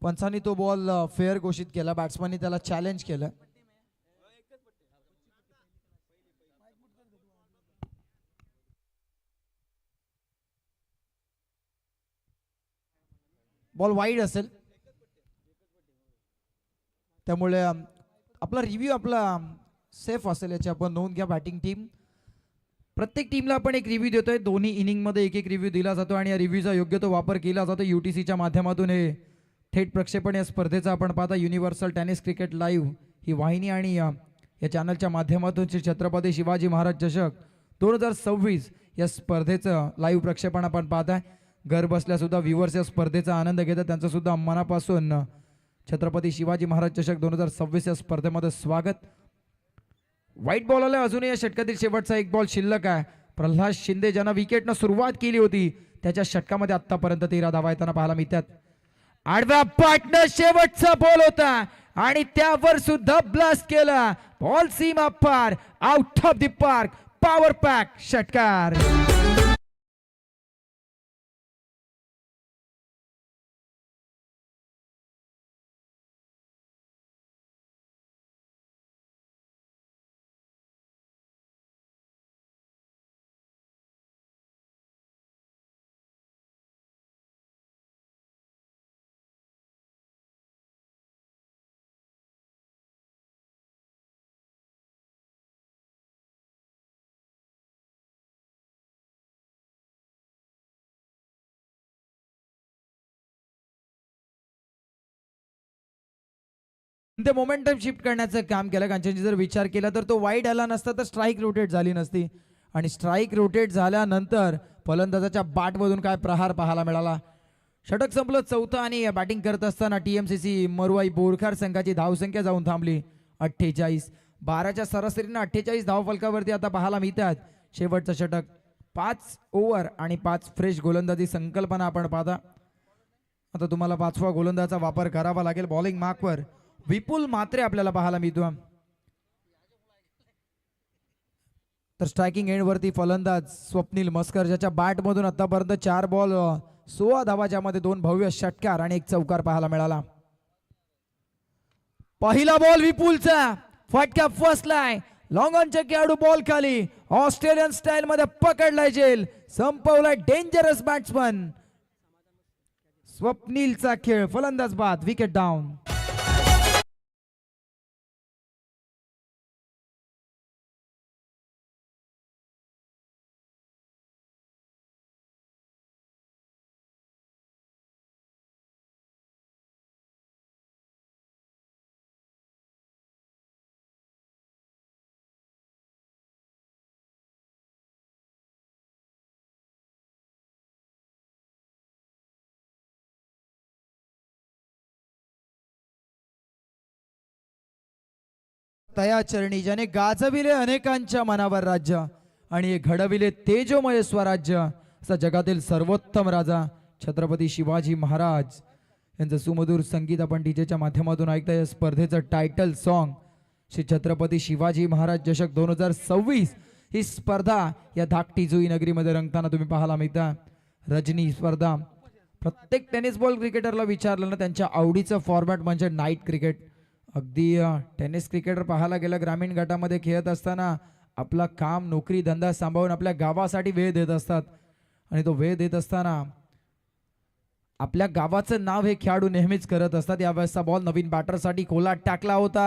पंचांनी तो बॉल फेअर घोषित केला, बॅट्समननी त्याला चॅलेंज केलं. बॉल वाईड असेल, त्यामुळे आपला रिव्ह्यू आपला सेफ असेल याची आपण नोंद घ्या. बॅटिंग टीम, प्रत्येक टीमला आपण एक रिव्ह्यू देतोय. दोन्ही इनिंगमध्ये एक रिव्ह्यू दिला जातो आणि या रिव्ह्यूचा योग्य तो वापर केला जातो. UTCच्या माध्यमातून हे थेट प्रक्षेपण या स्पर्धेचा आपण पाहता. युनिव्हर्सल टेनिस क्रिकेट लाईव्ह ही वाहिनी आणि या चॅनलच्या माध्यमातून श्री छत्रपती शिवाजी महाराज चषक 2026 या स्पर्धेचं लाईव्ह प्रक्षेपण आपण पाहताय. घर बसल्या सुद्धा व्ह्युअर्स या स्पर्धेचा आनंद घेतात, त्यांचं सुद्धा मनापासून छत्रपती शिवाजी महाराज चषक 2026 या स्पर्धेमध्ये स्वागत. व्हाईट बॉल आला, अजूनही या षटकातील शेवटचा 1 बॉल शिल्लक आहे. प्रल्हाद शिंदे ज्यांना विकेटनं सुरुवात केली होती त्याच्या षटकामध्ये आतापर्यंत 13 धावा येताना पाहायला मिळतात. आडव्या पार्टनर शेवटचा बॉल होता आणि त्यावर सुद्धा ब्लास्ट केला. बॉल सीमा पार, out of the park, power pack षटकार. ते मोमेंटम शिफ्ट करण्याचं काम केलं. कांचनजी जर विचार केला तर तो वाईड आला नसता तर स्ट्राईक रोटेट झाली नसती, आणि स्ट्राईक रोटेट झाल्यानंतर फलंदाजाच्या बॅटमधून काय प्रहार पाहायला मिळाला. षटक संपलं चौथं आणि बॅटिंग करत असताना टीएमसीसी मरुवाई बोरखार संघाची धावसंख्या जाऊन थांबली 48. 12च्या सरासरीनं 48 धावफलकावरती आता पाहायला मिळतात. शेवटचं षटक 5 ओव्हर आणि 5 फ्रेश गोलंदाजी संकल्पना आपण पाहता. आता तुम्हाला 5वा गोलंदाचा वापर करावा लागेल. बॉलिंग मार्कवर विपुल म्हात्रे आपल्याला पाहायला मिळतो. तर स्ट्रायकिंग एंड वरती फलंदाज स्वप्नील मस्कर, ज्याच्या बॅट मधून आतापर्यंत 4 बॉल 16 धावा, ज्यामध्ये 2 भव्य षटकार आणि 1 चौकार पाहायला मिळाला. पहिला बॉल विपुलचा फटका फसलाय. लॉंग ऑनचे खेळाडू बॉल खाली ऑस्ट्रेलियन स्टाईल मध्ये पकडलाय जेल. संपवलाय डेंजरस बॅट्समन. स्वप्नीलचा खेळ फलंदाज बाद, विकेट डाऊन. तया चरणी, ज्याने गाजविले अनेकांच्या मनावर राज्य आणि हे घडविले तेजोमय स्वराज्य, असा जगातील सर्वोत्तम राजा छत्रपती शिवाजी महाराज यांचं सुमधुर संगीत आपण डीजेच्या माध्यमातून ऐकताय. या स्पर्धेचं टायटल सॉन्ग श्री छत्रपती शिवाजी महाराज चषक 2026 ही स्पर्धा या धाकटी जुई नगरीमध्ये रंगताना तुम्ही पाहायला मिळता. रजनी स्पर्धा, प्रत्येक टेनिस बॉल क्रिकेटरला विचारलं ना त्यांच्या आवडीचं फॉर्मॅट म्हणजे नाईट क्रिकेट. अगदी टेनिस क्रिकेटर पाहायला गेलं ग्रामीण गटामध्ये खेळत असताना आपला काम नोकरी धंदा सांभाळून आपल्या गावासाठी वेळ देत असतात आणि तो वेळ देत असताना आपल्या गावाचं नाव हे खेळाडू नेहमीच करत असतात. यावेळेसचा बॉल नवीन बॅटरसाठी खोलात टाकला होता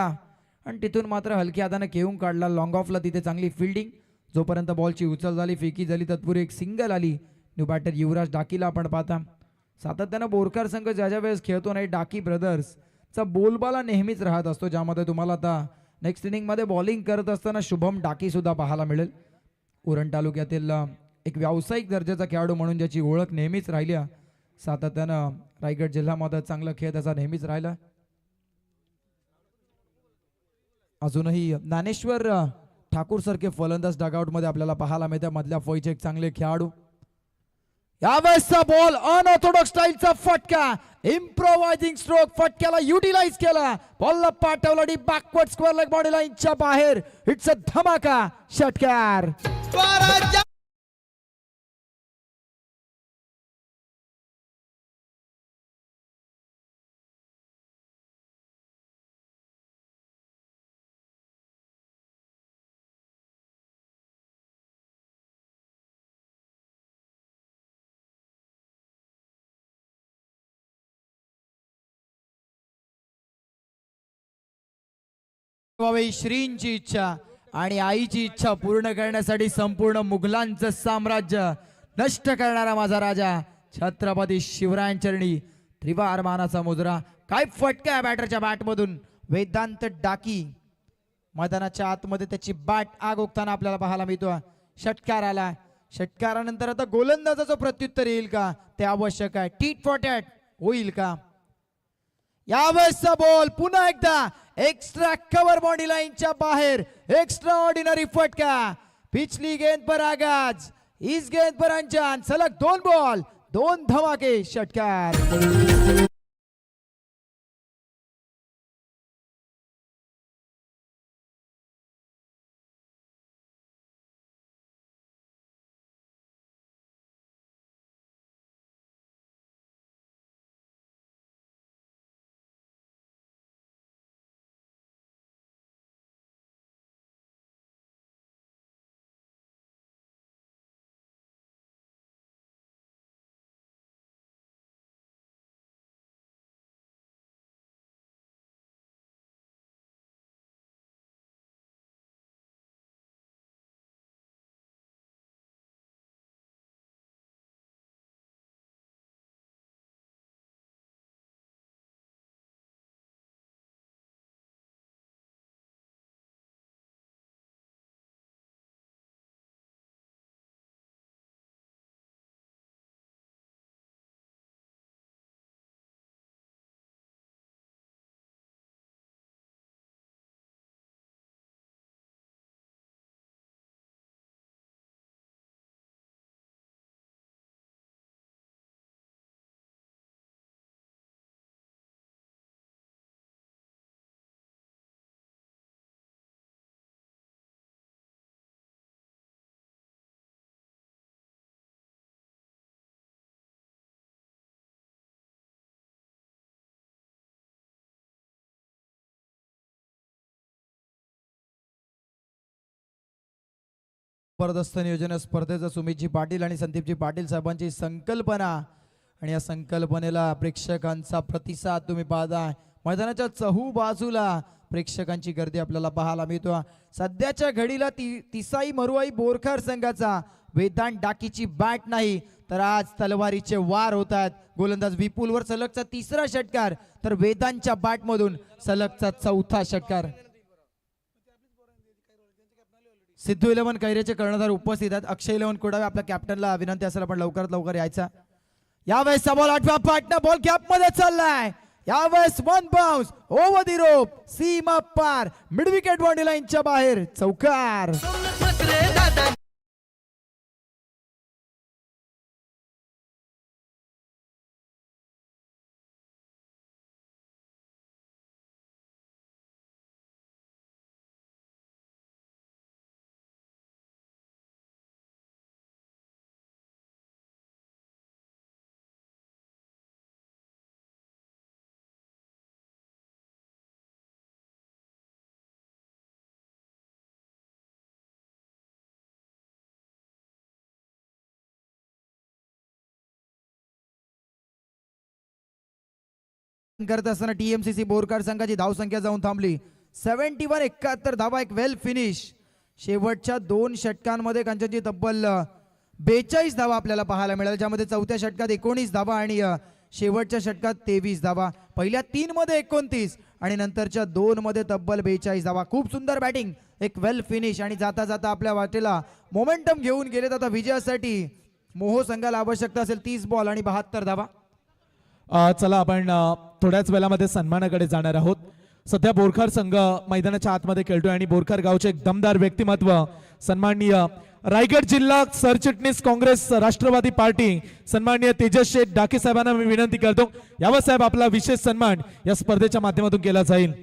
आणि तिथून मात्र हलक्या हाताने खेळून काढला. लॉंग ऑफला तिथे चांगली फिल्डिंग, जोपर्यंत बॉलची उचल झाली, फेकी झाली, तत्पूर्वी एक सिंगल आली. न्यू बॅटर युवराज डाकीला आपण पाहता. सातत्यानं बोरकर संघ ज्या ज्या वेळेस खेळतो नाही, डाकी ब्रदर्स चा बोलबाला नेहमीच राहत असतो, ज्यामध्ये तुम्हाला आता नेक्स्ट इनिंग मध्ये बॉलिंग करत असताना शुभम डाकी सुद्धा पाहायला मिळेल. उरण तालुक्यातील एक व्यावसायिक दर्जाचा खेळाडू म्हणून ज्याची ओळख नेहमीच राहिली. सातत्यानं रायगड जिल्ह्यामध्ये चांगला खेळ त्याचा नेहमीच राहिला. अजूनही ज्ञानेश्वर ठाकूर सारखे फलंदाज डगआउट मध्ये आपल्याला पाहायला मिळतात. मधल्या फळीचे एक चांगले खेळाडू. यावेळेसचा बॉल अनऑर्थोडॉक्स स्टाईलचा फटका, इम्प्रोवायझिंग स्ट्रोक, फटक्याला युटिलाइज केला, बॉलला पाठवला D backward square leg body लाईनच्या बाहेर. इट्स अ धमाका षटकार. श्रींची इच्छा आणि आईची इच्छा पूर्ण करण्यासाठी संपूर्ण मुघलांचं साम्राज्य नष्ट करणारा माझा राजा छत्रपती शिवरायांचरणी त्रिवार मानाचा मुजरा. काय फटका आहे बॅटरच्या बॅटमधून. वेदांत डाकी मैदानाच्या आतमध्ये त्याची बॅट आग ओकताना आपल्याला पाहायला मिळतो. षटकार आला. षटकारानंतर आता गोलंदाजाचं प्रत्युत्तर येईल का ते आवश्यक आहे. टीट फॉर टॅट होईल का. यावेळेसचा बॉल पुन्हा एकदा एक्स्ट्रा कव्हर बॉडी लाईनच्या बाहेर. एक्स्ट्रा ऑर्डिनरी फटका. पिछली गेंद पर आगाज, इस गेंद पर अंजान. सलग 2 बॉल 2 धमाके षटकार. जबरदस्त नियोजन या स्पर्धेचं सुमितजी पाटील आणि संदीपजी पाटील साहेबांची संकल्पना आणि या संकल्पनेला प्रेक्षकांचा प्रतिसाद तुम्ही पाहताय. मैदानाच्या चहू बाजूला प्रेक्षकांची गर्दी आपल्याला पाहायला मिळतो. सध्याच्या घडीला तिसाई मरुआई बोरखार संघाचा वेदांत डाकीची बॅट नाही तर आज तलवारीचे वार होत आहेत. गोलंदाज विपुलवर सलगचा तिसरा षटकार तर वेदांतच्या बॅट मधून सलगचा चौथा षटकार. सिद्धू 11 कैरेचे कर्णधार उपस्थित आहेत. अक्षय 11 कोडावे आपल्या कॅप्टनला विनंती असेल आपण लवकरात लवकर यायचा. यावेळेस बॉल 8व्या पाटणा बॉल गॅप मध्ये चाललाय. यावेळेस वन बाउन्स ओव्हर दी रोप सीमा पार मिड विकेट बॉडी लाईनच्या बाहेर चौकार. करत असताना टीएमसीसी बोरकार संघाची धावसंख्या जाऊन थांबली 71. 71 धावा एक वेल फिनिश. शेवटच्या 2 षटकांमध्ये कांचनची तब्बल 42 धावा आपल्याला पाहायला मिळाल्या ज्यामध्ये चौथ्या षटकात 19 धावा आणि शेवटच्या षटकात 23 धावा. पहिल्या 3 मध्ये 29 आणि नंतरच्या 2 मध्ये तब्बल 42 धावा. खूप सुंदर बॅटिंग एक वेल फिनिश आणि जाता जाता आपल्या वाटेला मोमेंटम घेऊन गेलेत. आता विजयासाठी मोहो संघाला आवश्यकता असेल 30 बॉल आणि 72 धावा. चला आपण थोड्याच वेळामध्ये सन्मानाकडे जाणार आहोत. सध्या बोरखार संघ मैदानाच्या आतमध्ये खेळतोय आणि बोरखार गावचे एक दमदार व्यक्तिमत्व सन्माननीय रायगड जिल्हा सरचिटणीस काँग्रेस राष्ट्रवादी पार्टी सन्माननीय तेजस शेठ डाके साहेबांना मी विनंती करतो यावर साहेब आपला विशेष सन्मान या स्पर्धेच्या माध्यमातून केला जाईल.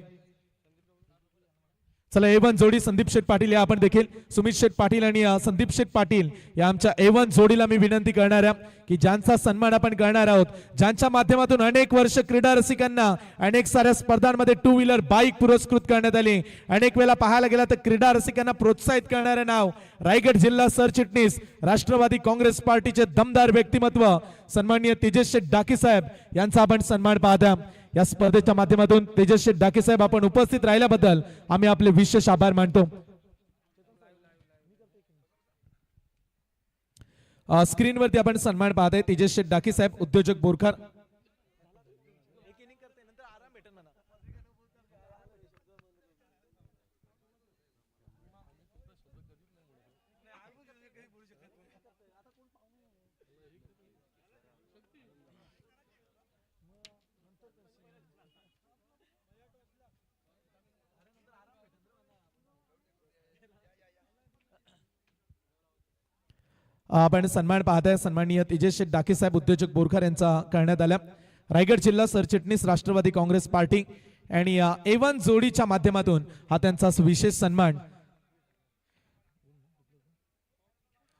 चला A1 जोडी संदीप शेठ पाटील या आपण देखील सुमित शेठ पाटील आणि संदीप शेठ पाटील या आमच्या A1 जोडीला मी विनंती करणार आहे की ज्यांचा सन्मान आपण करणार आहोत, ज्यांच्या माध्यमातून अनेक वर्ष क्रीडा रसिकांना अनेक साऱ्या स्पर्धांमध्ये 2 व्हीलर बाईक पुरस्कृत करण्यात आली. अनेक वेळा पाहायला गेला तर क्रीडा रसिकांना प्रोत्साहित करणारे नाव रायगड जिल्हा सरचिटणीस राष्ट्रवादी काँग्रेस पार्टीचे दमदार व्यक्तिमत्व सन्माननीय तेजस शेठ डाके साहेब यांचा आपण सन्मान पाहता. या स्पर्धेच्या माध्यमातून तेजस शेठ डाके साहेब आपण उपस्थित राहिल्याबद्दल आम्ही आपले विशेष आभार मानतो. स्क्रीनवरती आपण सन्मान पाहताय तेजस शेठ डाके साहेब उद्योजक बोरखार. आपण सन्मान पाहताय सन्माननीय तेजस शेठ डाके साहेब उद्योजक बोरखार यांचा करण्यात आला. रायगड जिल्हा सरचिटणीस राष्ट्रवादी काँग्रेस पार्टी आणि A1 जोडीच्या माध्यमातून हा त्यांचा विशेष सन्मान.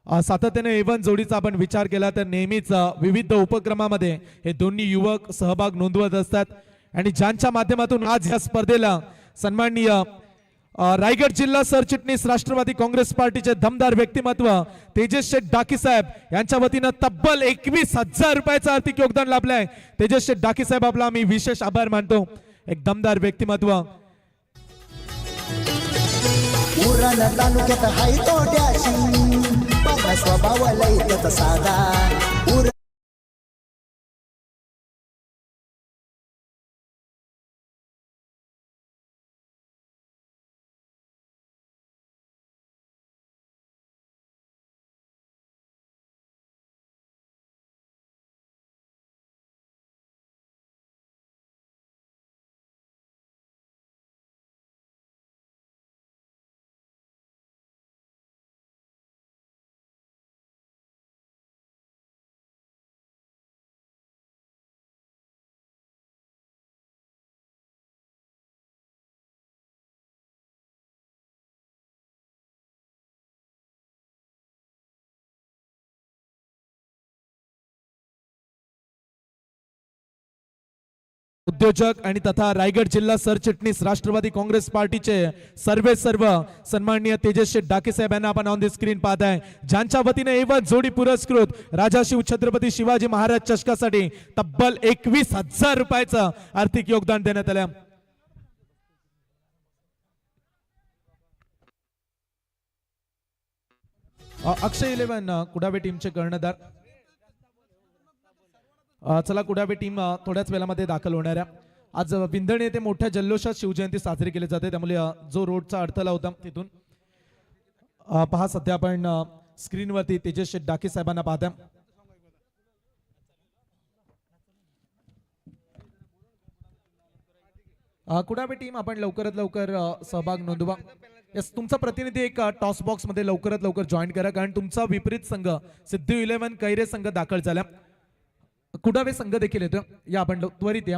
सातत्याने A1 जोडीचा आपण विचार केला तर नेहमीच विविध उपक्रमामध्ये हे दोन्ही युवक सहभाग नोंदवत असतात आणि ज्यांच्या माध्यमातून आज या स्पर्धेला सन्माननीय रायगड जिल्हा सरचिटणीस राष्ट्रवादी काँग्रेस पार्टीचे दमदार व्यक्तिमत्व तेजस शेठ डाके साहेब यांच्या वतीनं तब्बल 21,000 रुपयाचं आर्थिक योगदान लाभलंय. तेजस शेठ डाके साहेब आपला आम्ही विशेष आभार मानतो. एक दमदार व्यक्तिमत्व. तालुक्यात हाय तोट्याची स्वभाव लय साधा उद्योजक आणि तथा रायगड जिल्हा सरचिटणीस राष्ट्रवादी काँग्रेस पार्टीचे सर्व सन्माननीय तेजस शेठ डाके साहेब यांना आपण ऑन द स्क्रीन पाहत आहे, ज्यांच्या वतीने एवं जोडी पुरस्कृत राजाशिव छत्रपती शिवाजी महाराज चषकासाठी तब्बल 21,000 रुपयाचं आर्थिक योगदान देण्यात आलं. अक्षय 11 कुडावे टीमचे कर्णधार. चला कुडावे टीम थोड्याच वेळामध्ये दाखल होणार आहे. आज विंधण येथे मोठ्या जल्लोषात शिवजयंती साजरी केली जाते, त्यामुळे जो रोडचा अडथळा होता तिथून पहा सध्या आपण स्क्रीनवरती तेजस शेठ डाके साहेबांना पाहता. कुडावे टीम आपण लवकरात लवकर सहभाग नोंदवा. यस, तुमचा प्रतिनिधी एक टॉस बॉक्स मध्ये लवकरात लवकर जॉईन करा, कारण तुमचा विपरीत संघ सिद्धू 11 कैरे संघ दाखल झाला. कुडावे संघ देखील येतो, या आपण त्वरित या.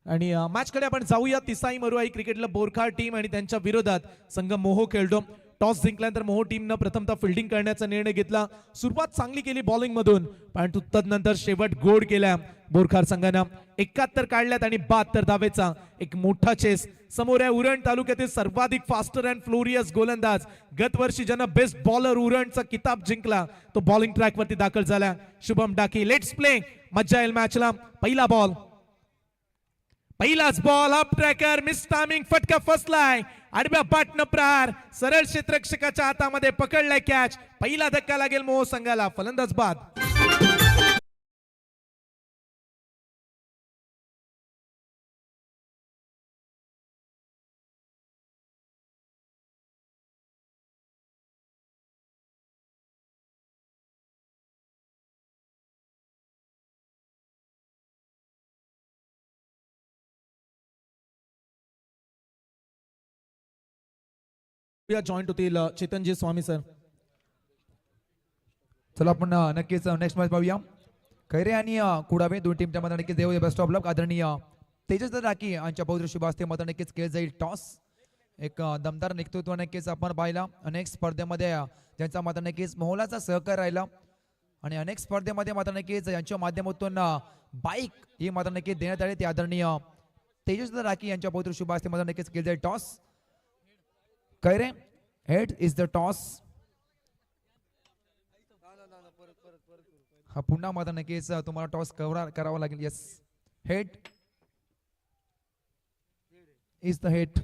आणि मॅच कडे आपण जाऊया. तिसाई मरुआई क्रिकेट क्लब बोरखाड टीम आणि त्यांच्या विरोधात संघ मोहो खेळतो. टॉस जिंकल्यानंतर मोहो टीमनं प्रथमतः फिल्डिंग करण्याचा निर्णय घेतला. सुरुवात चांगली केली बॉलिंग मधून, परंतु तदनंतर शेवट गोड केला बोरखाड संघानं. 71 काढल्यात आणि 72 धावेचा एक मोठा चेस. समोर आहे उरण तालुक्यातील सर्वाधिक फास्टर अँड फ्लोरियस गोलंदाज, गत वर्षी ज्यानं बेस्ट बॉलर उरणचा किताब जिंकला, तो बॉलिंग ट्रॅक वरती दाखल झाला, शुभम डाके. लेट्स प्ले, मज्जा येईल मॅचला. पहिला बॉल, पहिलाच ball, up tracker, miss timing, फटका फसलाय. आडव्या पाटनं प्रहार, सरळ क्षेत्ररक्षकाच्या हातामध्ये पकडलाय कॅच. पहिला धक्का लागेल मोहो संघाला. फलंदाज बाद. जॉईंट होतील चेतनजी स्वामी सर. चला आपण नक्कीच नेक्स्ट मॅच पाहूया. खैरे आणि कुडावे दोन टीमच्या मध्ये नक्कीच देऊ बेस्ट ऑफ लक. आदरणीय तेजस राठी यांच्या पवित्र शुभ हस्ते मध्ये नक्कीच खेळ जाईल टॉस. एक दमदार नेतृत्व नक्कीच आपण पाहिला. अनेक स्पर्धेमध्ये ज्यांचा मात्र नक्कीच मोहलाचा सहकार राहिला आणि अनेक स्पर्धेमध्ये मात्र नक्कीच यांच्या माध्यमातून बाईक ही मात्र नक्कीच देण्यात आली. ते आदरणीय तेजस राठी यांच्या पवित्र शुभ हस्ते मध्ये नक्कीच खेळ जाईल toss. Khaire, head is the toss. हा पुन्हा मात्र नक्कीच तुम्हाला टॉस करावा लागेल. Yes, head is the head.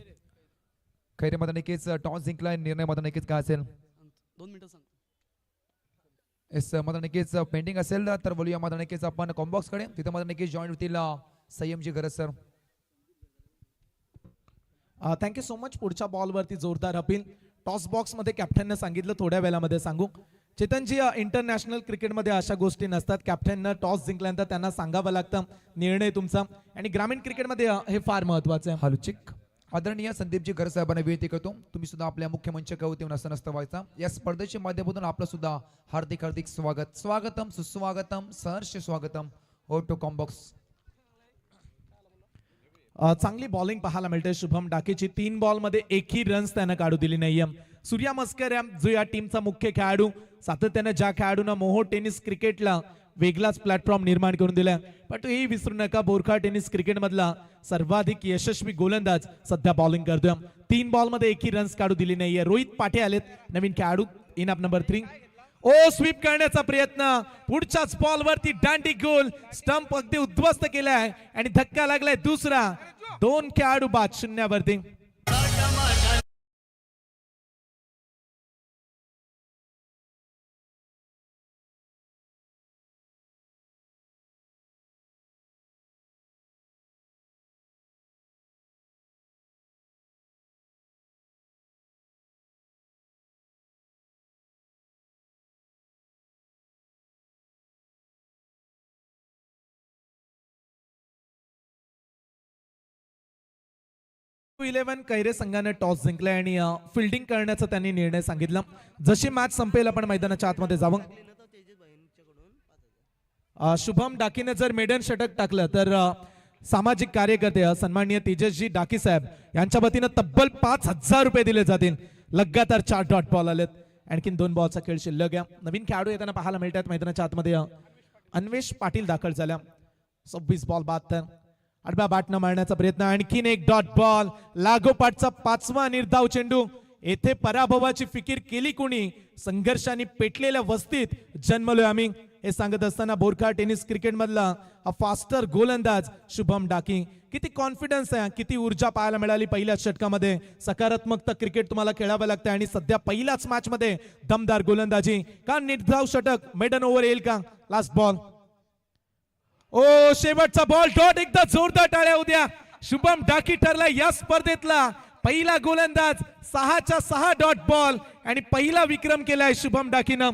Khaire मात्र नक्कीच टॉस जिंकला. निर्णय मात्र नक्कीच काय असेल 2 मिनिटं सांग. येस, मात्र नक्कीच पेंडिंग असेल तर बोलूया मात्र नक्कीच आपण कॉम्बॉक्स कडे. तिथे मात्र नक्कीच जॉईन होतील संयमजी गरज सर. Thank you so much. पुढच्या बॉलवरती जोरदार अपील. टॉस बॉक्स मध्ये कॅप्टनने सांगितलं थोड्या वेळामध्ये सांगू. चेतनजी, इंटरनॅशनल क्रिकेटमध्ये अशा गोष्टी नसतात. कॅप्टननं टॉस जिंकल्यानंतर त्यांना सांगावं लागतं, निर्णय तुमचा. आणि ग्रामीण क्रिकेटमध्ये हे फार महत्वाचं आहे. हालुचिक. आदरणीय संदीपजी गरज साहेबांना विनंती करतो, तुम्ही सुद्धा आपल्या मुख्य मंचावर येऊन असं नसतं व्हायचा. या स्पर्धेच्या माध्यमातून आपलं सुद्धा हार्दिक हार्दिक स्वागत. स्वागतम, सुस्वागतम, सहर्ष स्वागतम. Over to combox. चांगली बॉलिंग पाहायला मिळते शुभम डाकेची. 3 बॉल मध्ये एकही रन्स त्यानं काढू दिली नाहीये. सूर्या मस्कर जो या टीमचा मुख्य खेळाडू, सातत्याने ज्या खेळाडूंना मोहो टेनिस क्रिकेटला वेगळाच प्लॅटफॉर्म निर्माण करून दिला, पण तो हेही विसरू नका बोरखाड टेनिस क्रिकेट मधला सर्वाधिक यशस्वी गोलंदाज सध्या बॉलिंग करतोय. 3 बॉल मध्ये एकही रन्स काढू दिली नाहीये. रोहित पाटे आलेत, नवीन खेळाडू, in up number 3. Oh, sweep करण्याचा प्रयत्न, पुढच्याच बॉल वरती दांडी गोल, स्टंप अगदी उद्ध्वस्त केलाय आणि धक्का लागलाय दुसरा. 2 खेळाडू बाद, शून्यावरती. इलेव्हन कैरे संघाने टॉस जिंकलाय आणि फिल्डिंग करण्याचा त्यांनी निर्णय सांगितला. जशी मॅच संपेल आपण मैदानाच्या आतमध्ये जावं. शुभम डाकीने जर मेडन षटक टाकलं तर सामाजिक कार्यकर्ते सन्माननीय तेजसजी डाकी साहेब यांच्या वतीनं तब्बल 5,000 रुपये दिले जातील. लगातार 4 डॉट बॉल आलेत. आणखीन 2 बॉलचा खेळ शिल्लक आहे. नवीन खेळाडू येताना पाहायला मिळतात मैदानाच्या आतमध्ये. अन्वेष पाटील दाखल झाल्या. 26 बॉल 72. आडव्या बाटनं मारण्याचा प्रयत्न, आणखीन एक डॉट बॉल, लागोपाठचा 5वा निर्धाव चेंडू. येथे पराभवाची फिकीर केली कोणी? संघर्षाने पेटलेल्या वस्तीत जन्मलोय आम्ही, हे सांगत असताना बोरखा टेनिस क्रिकेट मधला फास्टर गोलंदाज शुभम डाकी. किती कॉन्फिडन्स आहे, किती ऊर्जा पाहायला मिळाली पहिल्या षटकामध्ये. सकारात्मकता क्रिकेट तुम्हाला खेळावं लागतं आणि सध्या पहिल्याच मॅच मध्ये दमदार गोलंदाजी. का निर्धाव षटक मेडन ओव्हर येईल का? लास्ट बॉल, ओ शेवटचा बॉल, डॉट. एकदा जोरदार टाळ्या उद्या. शुभम डाकी ठरला या स्पर्धेतला पहिला गोलंदाज. 6च्या 6 डॉट बॉल आणि पहिला विक्रम केलाय शुभम डाकीनं.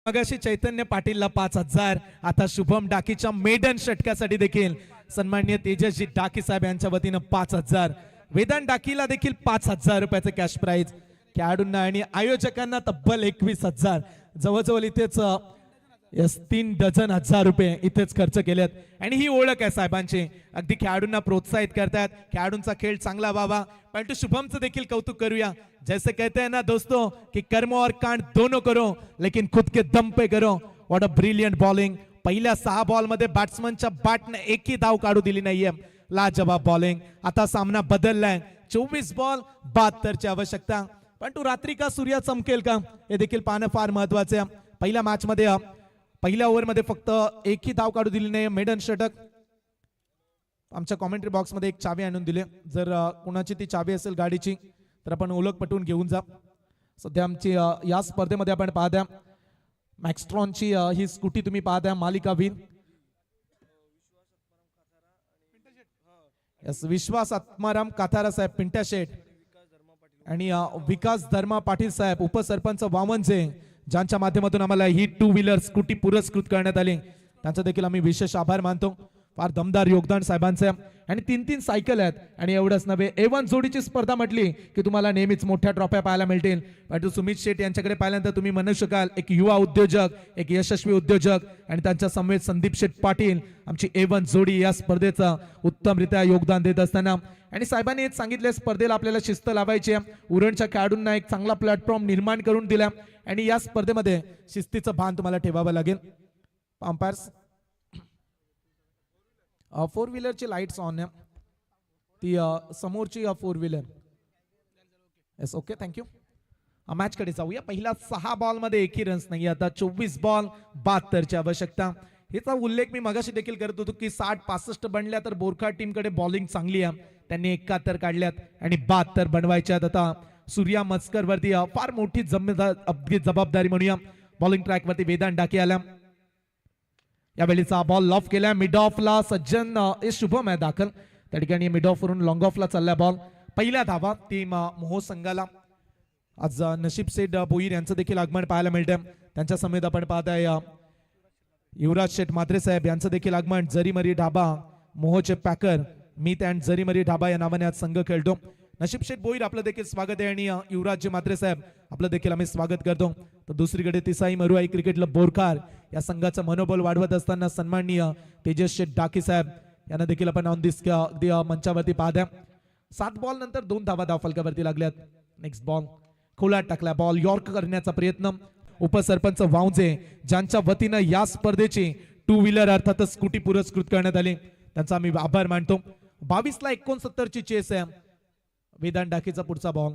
मगाशी चैतन्य पाटीलला 5,000, आता शुभम डाकीच्या मेडन षटकासाठी देखील सन्माननीय तेजसजी डाकी साहेब यांच्या वतीनं 5,000. वेदांत डाकीला देखील 5,000 रुपयाचं कॅश प्राइज. खेळाडूंना आणि आयोजकांना तब्बल 21,000. जवळजवळ इथेच 3 डझन हजार रुपये इथेच खर्च केलेत. आणि ही ओळख आहे साहेबांची, अगदी खेळाडूंना प्रोत्साहित करतात, खेळाडूंचा खेळ चांगला व्हावा. परंतु शुभमचं देखील कौतुक करूया. जैसे कहते हैं ना दोस्तों कि कर्म और कांड दोनों करो लेकिन खुद के दम पे करो. What a brilliant bowling. पहिल्या 6 बॉल मध्ये बॅट्समनच्या बॅटने एकही धाव काढू दिली नाहीये. लाजवाब बॉलिंग. आता सामना बदललाय. 24 बॉल 72ची आवश्यकता. परंतु रात्री का सूर्य चमकेल का हे देखील पाहणं फार महत्वाचं आहे. पहिल्या मॅच मध्ये पहिल्या ओव्हरमध्ये फक्त एकही धाव काढू दिली नाही. मेडन षटक. आमच्या कॉमेंट्री बॉक्स मध्ये एक चावी आणून दिली, जर कोणाची ती चावी असेल गाडीची तर आपण ओळख पटवून घेऊन जा. सध्या आमची या स्पर्धेमध्ये आपण पाहता मॅक्स्ट्रॉनची ही स्कूटी तुम्ही पाहता, मालिका वीर. विश्वास आत्माराम काथारा साहेब, पिंट्या शेठ आणि विकास धर्मा पाटील साहेब, उपसरपंच वामनजे, ज्यांच्या माध्यमातून आम्हाला ही 2 व्हीलर स्कूटी पुरस्कृत करण्यात आली, त्यांचा देखील आम्ही विशेष आभार मानतो. फार दमदार योगदान साहेबांचं. आणि 3-3 सायकल आहेत. आणि एवढंच नव्हे, A1 जोडीची स्पर्धा म्हटली की तुम्हाला नेहमीच मोठ्या ट्रॉफ्या पाहायला मिळतील. परंतु सुमित शेठ यांच्याकडे पाहिल्यानंतर तुम्ही म्हणू शकाल एक युवा उद्योजक, एक यशस्वी उद्योजक, आणि त्यांच्या समवेत संदीप शेठ पाटील, आमची A1 जोडी या स्पर्धेचं उत्तमरित्या योगदान देत असताना. आणि साहेबांनी हेच सांगितले, स्पर्धेला आपल्याला शिस्त लावायची आहे. उरणच्या खेळाडूंना एक चांगला प्लॅटफॉर्म निर्माण करून दिला आणि या स्पर्धेमध्ये शिस्तीचं भान तुम्हाला ठेवावं लागेल. अंपायर्स 4 व्हीलरची लाईट्स ऑन आहे, ती समोरची 4 wheeler. Yes, okay, thank you. Match कडे जाऊया. पहिल्या 6 बॉल मध्ये एकही रन्स नाही. आता 24 बॉल 72ची आवश्यकता. याचा उल्लेख मी मगाशी देखील करत होतो की 60-65 बनल्या तर बोरखा टीम कडे बॉलिंग चांगली आहे. त्यांनी 71 काढल्यात आणि 72 बनवायच्यात. आता सूर्या मस्कर वरती फार मोठी जबाबदारी म्हणूया. बॉलिंग ट्रॅक वरती वेदांत डाके आला. यावेळीचा बॉल लॉफ केला मिड ऑफला. सज्जन शुभम आहे दाखल त्या ठिकाणी. मिड ऑफ वरून लॉंग ऑफला चालला बॉल. पहिल्या धावा टीम मोहो संघाला. आज नशीब सेठ भोईर यांचं देखील आगमन पाहायला मिळतं. त्यांच्या समेत आपण पाहताय युवराज शेठ मात्रे साहेब यांचं देखील आगमन. जरीमरी ढाबा मोहोचे पॅकर मीत अँड जरीमरी ढाबा या नावाने आज संघ खेळतो. नशीब शेठ भोईर आपलं देखील स्वागत आहे आणि युवराजजी मात्रे साहेब आपलं देखील आम्ही स्वागत करतो. तर दुसरीकडे तिसाई मरुआई क्रिकेट बोरखार या संघाचं मनोबल वाढवत असताना सन्माननीय तेजस शेठ डाकी साहेब यांना देखील आपण ऑन दिस अगदी मंचावरती पाहता. 7 बॉल नंतर 2 धावा धाव फलकावरती लागल्यात. नेक्स्ट बॉल खोलात टाकला. बॉल यॉर्क करण्याचा प्रयत्न. उपसरपंच वावजे ज्यांच्या वतीनं या स्पर्धेची 2 व्हीलर अर्थातच स्कूटी पुरस्कृत करण्यात आली, त्यांचा आम्ही आभार मानतो. 22ला 69ची चेस आहे. वेदांत डाकीचा पुढचा ball.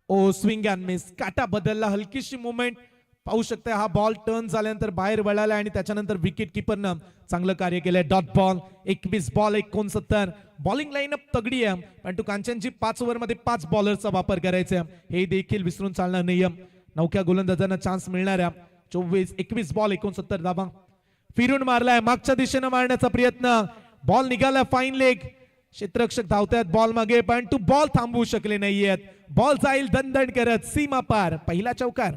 Oh swing and miss. काटा बदलला, हलकीशी मुवमेंट पाहू शकता. हा बॉल टर्न झाल्यानंतर बाहेर वळाला आणि त्याच्यानंतर विकेट किपरनं चांगलं कार्य केलंय. Dot ball. 21 ball 69. Bowling line-up तगडी आहे, परंतु कांचनजी 5 ओव्हर मध्ये 5 बॉलरचा वापर करायचा हे देखील विसरून चालणार नाही. नवख्या गोलंदाजांना चान्स मिळणार आहे. 21 बॉल 69 धावा. फिरून मारलाय, मागच्या दिशेनं मारण्याचा प्रयत्न. बॉल निघाला फाईन लेग. क्षेत्ररक्षक धावतायत बॉल मागे, परंतु बॉल थांबवू शकले नाहीयेत. बॉल जाईल दणदण करत सीमा पार. पहिला चौकार.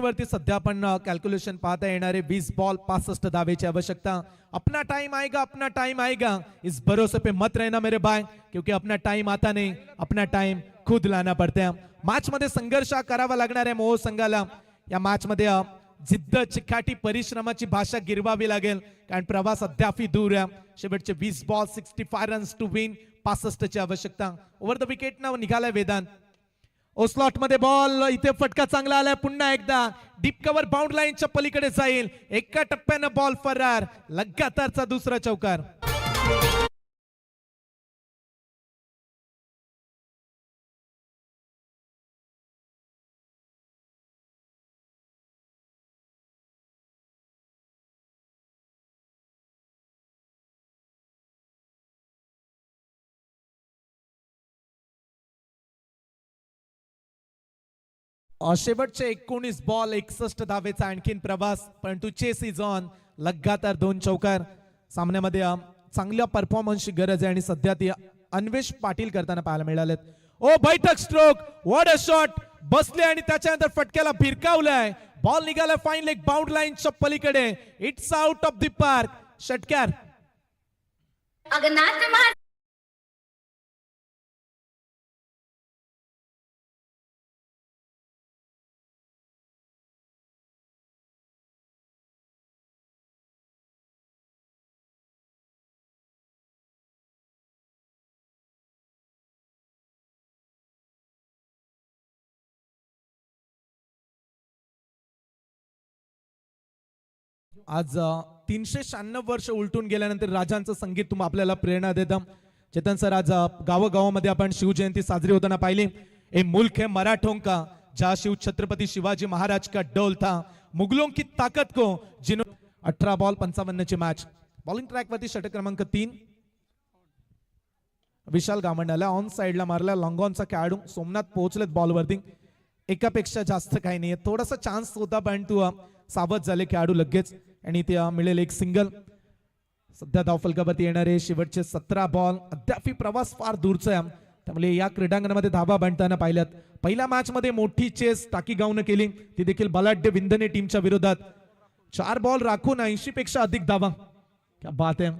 वरती सध्या आपण कॅल्क्युलेशन पाहता येणारे 20 बॉल 65 धावेची आवश्यकता. अपना टाइम आएगा इस भरोसे पे मत रहना मेरे भाई, क्योंकि अपना टाइम आता नहीं, अपना टाइम खुद लाना पड़ता है. मॅच मध्ये संघर्ष करावा लागणार आहे मोह संघाला. या मॅच मध्ये जिद्द चिकाटी परिश्रमाची भाषा गिरवावी लागेल, कारण प्रवास अद्यापही दूर आहे. शेवटचे 20 बॉल 65 रन्स टू विन, 65 ची आवश्यकता. ओव्हर द विकेट ना निघालाय वेदांत. ओ स्लॉट मध्ये बॉल, इथे फटका चांगला आलाय. पुन्हा एकदा डीप कव्हर बाउंड लाईनच्या पलीकडे जाईल. एका टप्प्यानं बॉल फरार. लगातारचा दुसरा चौकार. शेवटचे 19 बॉल 61 धावेचा आणखीन प्रवास, परंतु चेस इज ऑन. लगातार 2 चौकार. सामन्यामध्ये चांगल्या परफॉर्मन्सची गरज आहे आणि सध्या ती अन्वेष पाटील करताना पाहायला मिळालेत. ओ बैठक स्ट्रोक, व्हॉट अ शॉट. बसले आणि त्याच्यानंतर फटक्याला भिरकावलाय. बॉल निघाला फाईन लेग बाउंड लाईनच्या पलीकडे. It's out of the park. षटकार. आज 396 वर्ष उलटून गेल्यानंतर राजांचं संगीत तुम्ही आपल्याला प्रेरणा देतं. चेतन सर, आज गावोगावामध्ये आपण शिवजयंती साजरी होताना पाहिली. ए मुल्क है मराठों का, जहाँ शिव छत्रपति शिवाजी महाराज का डोल था, मुगलों की ताकत को जिन्होंने. 18 बॉल 55 ची मॅच. बॉलिंग ट्रॅक वरती षटक क्रमांक 3 विशाल गावंडाला ऑन साइडला मारला. लॉंगॉनचा खेळाडू सोमनाथ पोहोचलेत बॉलवरती. एकापेक्षा जास्त काही नाही. थोडासा चान्स होता, पण तू सावध झाले खेळाडू लगेच आणि ते मिळेल एक सिंगल. सध्या धावफलकावरती येणारे शेवटचे 17 बॉल. अद्याप प्रवास फार दूरचा आहे, त्यामुळे या क्रीडांगणामध्ये धावा बांधताना पाहिल्यात. पहिल्या मॅच मध्ये मोठी चेस टाकी गावनं केली, ती देखील बलाढ्य विंधने टीमच्या विरोधात. 4 बॉल राखून 80 पेक्षा अधिक धावा. क्या बात आहे.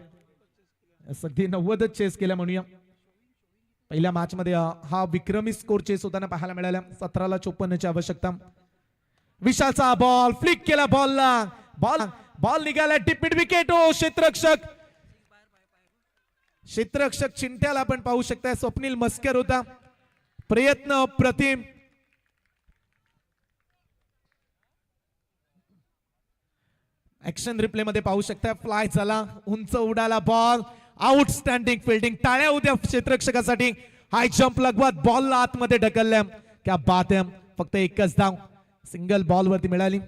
अगदी 90 चेस केल्या म्हणूया. पहिल्या मॅच मध्ये हा विक्रमी स्कोर चेस होताना पाहायला मिळाला. 17ला 54 ची आवश्यकता. विशालचा बॉल फ्लिक केला. बॉल निघाला डीप मिड विकेट. ओ क्षेत्ररक्षक चिंट्याला आपण पाहू शकता. स्वप्नील मस्कर होता. प्रयत्न अप्रतिम. ऍक्शन रिप्ले मध्ये पाहू शकता. फ्लाय झाला, उंच उडाला बॉल. Outstanding fielding. टाळ्या उद्या क्षेत्ररक्षकासाठी. हाय जंप लगवत बॉलला आतमध्ये ढकलल्या. क्या बात आहे. फक्त एकच धाव सिंगल बॉल वरती मिळाली.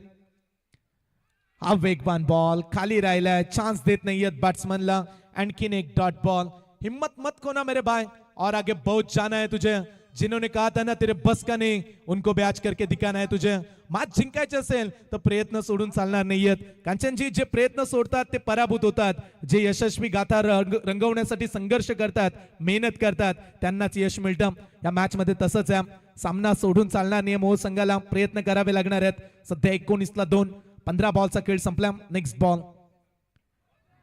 हा वेगवान बॉल खाली राहिलाय. चान्स देत नाहीयेत बॅट्समनला. आणखीन एक डॉट बॉल. हिम्मत मत खोना मेरे भाई, और आगे बहुत जाना है तुझे. जिन्होंने कहा था ना तेरे बस का नहीं, उनको बॅच करके दिखाना है तुझे. मॅच जिंकायचे असेल तर प्रयत्न सोडून चालणार नाहीयेत. कांचनजी, जे प्रयत्न सोडतात ते पराभूत होतात. जे यशस्वी गाथा रंगवण्यासाठी संघर्ष करतात, मेहनत करतात, त्यांनाच यश मिळतं. या मॅच मध्ये तसंच आहे. सामना सोडून चालणार नाही. मोह संघाला प्रयत्न करावे लागणार आहेत. सध्या 19ला 2. 15 बॉलचा खेळ संपला. Next ball.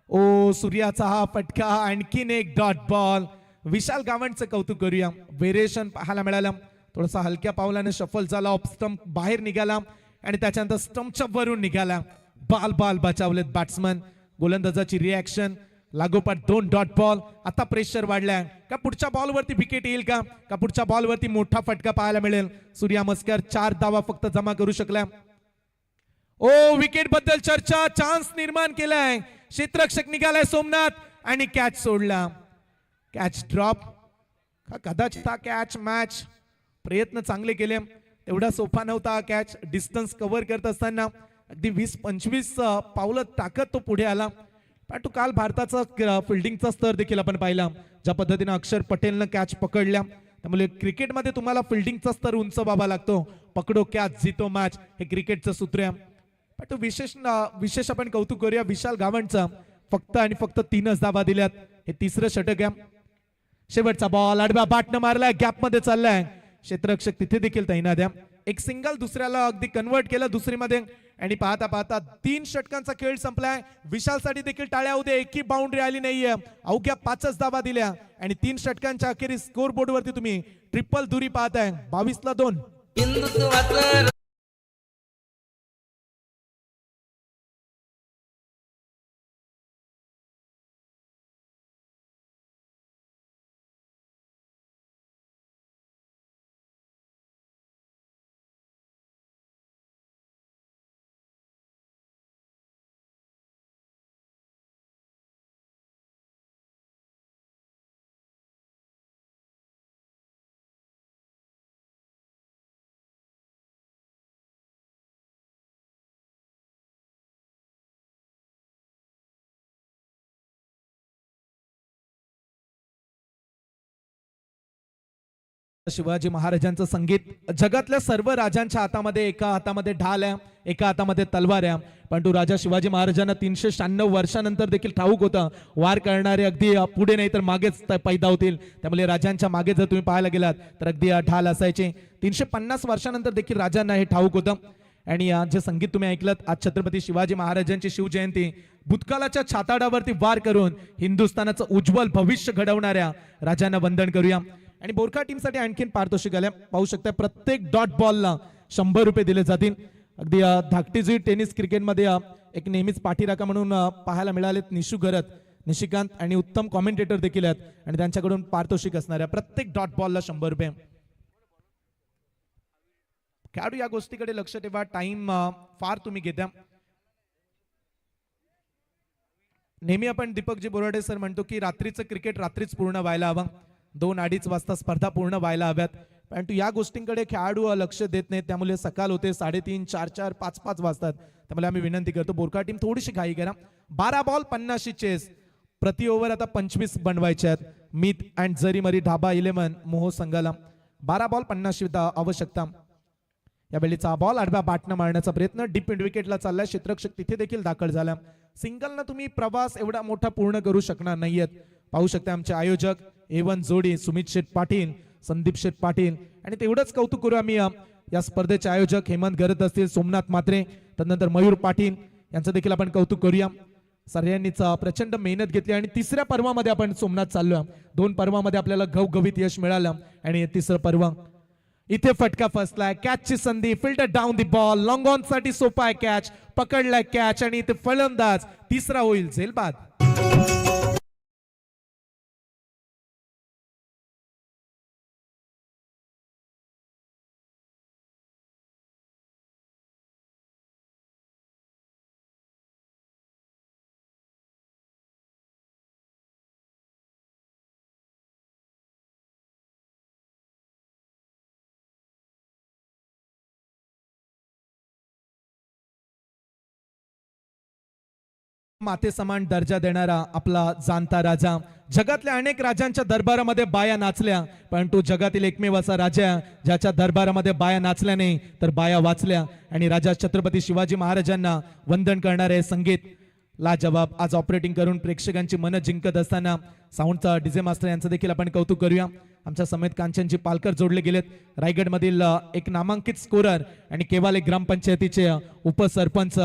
ओ सूर्याचा हा फटका. आणखीन एक डॉट बॉल. विशाल गावंडचं कौतुक करूया. व्हेरिएशन पाहायला मिळालं. थोडासा हलक्या पावलाने शफल झाला. ऑफ स्टंप बाहेर निघाला आणि त्याच्यानंतर स्टंपच्या वरून निघाला. बाल बचावलेत बॅट्समन. गोलंदाजाची रिॲक्शन. लागोपाठ 2 डॉट बॉल. आता प्रेशर वाढलाय. का पुढच्या बॉलवरती विकेट येईल का पुढच्या बॉलवरती मोठा फटका पाहायला मिळेल. सूर्या मस्कर 4 धावा फक्त जमा करू शकला. ओ विकेट बद्दल चर्चा. चान्स निर्माण केलाय. क्षेत्ररक्षक निघालाय सोमनाथ आणि कॅच सोडला. Catch drop. कदाचित हा कॅच मॅच. प्रयत्न चांगले केले. एवढा सोपा नव्हता कॅच. डिस्टन्स कव्हर करत असताना अगदी 20-25 पावलं टाकत तो पुढे आला. पण तो काल भारताचा फिल्डिंगचा स्तर देखील आपण पाहिला. ज्या पद्धतीने अक्षर पटेलनं कॅच पकडल्या. त्यामुळे क्रिकेटमध्ये तुम्हाला फिल्डिंगचा स्तर उंच बाबा लागतो. पकडो कॅच जितो मॅच, हे क्रिकेटचं सूत्र आहे. पण तो विशेष आपण कौतुक करूया विशाल गावंडचा. फक्त आणि फक्त 3च धावा दिल्यात. हे 3रं षटक आहे. शेवटचा बॉल आडव्या बॅटनं मारलाय. गॅप मध्ये चाललाय. क्षेत्ररक्षक तिथे देखील तैनात आहे. एक सिंगल दुसऱ्याला अगदी कन्वर्ट केलं दुसरीमध्ये आणि पाहता पाहता 3 षटकांचा खेळ संपलाय. विशालसाठी देखील टाळ्या होऊ दे. एकही बाउंड्री आली नाहीये. अवघ्या 5च धावा दिल्या आणि 3 षटकांच्या अखेरीस स्कोर बोर्ड वरती तुम्ही ट्रिपल दुरी पाहताय. 22-2. हिंदुत्वाचं शिवाजी महाराजांचं संगीत जगातल्या सर्व राजांच्या हातामध्ये, एका हातामध्ये ढाल आहे, एका हातामध्ये तलवार आहे. परंतु राजा शिवाजी महाराजांना 396 वर्षानंतर देखील ठाऊक होतं वार करणारे अगदी पुढे नाही तर मागेच पैदा होतील. त्यामुळे राजांच्या मागे जर तुम्ही पाहायला गेलात तर अगदी ढाल असायचे. 350 वर्षानंतर देखील राजांना हे ठाऊक होतं. आणि जे संगीत तुम्ही ऐकलं आज छत्रपती शिवाजी महाराजांची शिवजयंती, भूतकाळाच्या छाताडावरती वार करून हिंदुस्थानाचं उज्ज्वल भविष्य घडवणाऱ्या राजांना वंदन करूया. आणि बोरखा टीमसाठी आणखीन पारितोषिक आल्या. पाहू शकता प्रत्येक डॉट बॉलला 100 रुपये दिले जातील. अगदी धाकटीजी टेनिस क्रिकेटमध्ये एक नेहमीच पाठीराखा म्हणून पाहायला मिळालेत निशू गरत, निशिकांत आणि उत्तम कॉमेंटेटर देखील आहेत आणि त्यांच्याकडून पारितोषिक असणाऱ्या प्रत्येक डॉट बॉलला 100 रुपये. खेळाडू या गोष्टीकडे लक्ष ठेवा. टाइम फार तुम्ही घेत्या. नेहमी आपण दीपकजी बोराडे सर म्हणतो की रात्रीचं क्रिकेट रात्रीच पूर्ण व्हायला हवं. 2-2:30 वाजता स्पर्धा पूर्ण व्हायला हव्यात. परंतु या गोष्टींकडे खेळाडू लक्ष देत नाहीत. त्यामुळे सकाळ होते 3:30, 4-4, 5-5 वाजतात. त्यामुळे आम्ही विनंती करतो बोरखा टीम थोडीशी घाई करा. 12 बॉल 50 चेस. प्रति ओव्हर आता 25 बनवायचे आहेत. मीत अँड जरीमरी ढाबा 11 मोहो संघाला 12 बॉल 50 आवश्यकता. या वेळीचा बॉल आडव्या बाटनं मारण्याचा प्रयत्न डीप मिड विकेटला चाललाय. क्षेत्ररक्षक तिथे देखील दाखल झाला. सिंगलनं तुम्ही प्रवास एवढा मोठा पूर्ण करू शकणार नाहीयेत. पाहू शकता आमचे आयोजक A1 जोडी सुमित शेठ पाटील, संदीप शेठ पाटील आणि तेवढंच कौतुक करू आम्ही या स्पर्धेचे आयोजक हेमंत गरत असतील, सोमनाथ मात्रे, तदनंतर मयूर पाटील यांचं देखील आपण कौतुक करूया. सर्वांनीच प्रचंड मेहनत घेतली आणि तिसऱ्या पर्वामध्ये आपण सोमनाथ चाललोय. 2 पर्वामध्ये आपल्याला घवघवीत यश मिळालं आणि तिसरं पर्व इथे फटका फसलाय. कॅचची संधी, filter down the ball, long on साठी सोपा आहे कॅच, पकडलाय कॅच आणि इथे फलंदाज तिसरा होईल झेलबाद. माते समान दर्जा देणारा आपला जाणता राजा. जगातल्या अनेक राजांच्या दरबारामध्ये बाया नाचल्या, परंतु जगातील एकमेव असा राजा ज्याच्या दरबारामध्ये बाया नाचल्या नाही तर बाया वाचल्या. आणि राजा छत्रपती शिवाजी महाराजांना वंदन करणारे संगीत लाजवाब आज ऑपरेटिंग करून प्रेक्षकांची मन जिंकत असताना साऊंडचा डीजे मास्टर यांचं देखील आपण कौतुक करूया. आमच्या समेत कांचनजी पालकर जोडले गेलेत. रायगडमधील एक नामांकित स्कोरर आणि केवाले ग्रामपंचायतीचे उपसरपंच,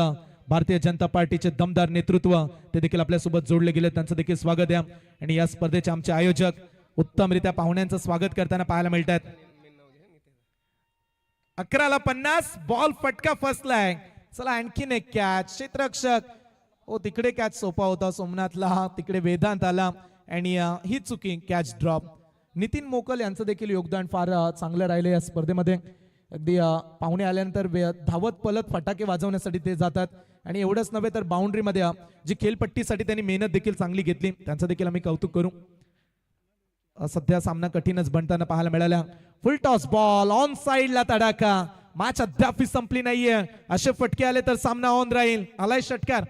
भारतीय जनता पार्टीचे दमदार नेतृत्व ते देखील आपल्यासोबत जोडले गेले. त्यांचं देखील स्वागत आहे. आणि या स्पर्धेचे आमचे आयोजक उत्तमरित्या पाहुण्यांचं स्वागत करताना पाहायला मिळतात. 11-50 बॉल फटका फसलाय. चला आणखीन एक कॅच. क्षेत्ररक्षक हो तिकडे कॅच सोपा होता सोमनाथला, तिकडे वेदांत आला आणि ही चुकी कॅच ड्रॉप. नितीन मोकल यांचं देखील योगदान फार चांगलं राहिलं या स्पर्धेमध्ये. अगदी पाहुणे आल्यानंतर धावत पलत फटाके वाजवण्यासाठी ते जातात आणि एवढंच नव्हे तर बाउंड्रीमध्ये जी खेळपट्टीसाठी त्यांनी मेहनत देखील चांगली घेतली, त्यांचं देखील आम्ही कौतुक करू. सध्या सामना कठीणच बनताना पाहायला मिळाला. फुल टॉस बॉल ऑन साइडला तडाखा. मॅच अद्याप संपली नाहीये. असे फटके आले तर सामना ऑन राहील. आलाय षटकार.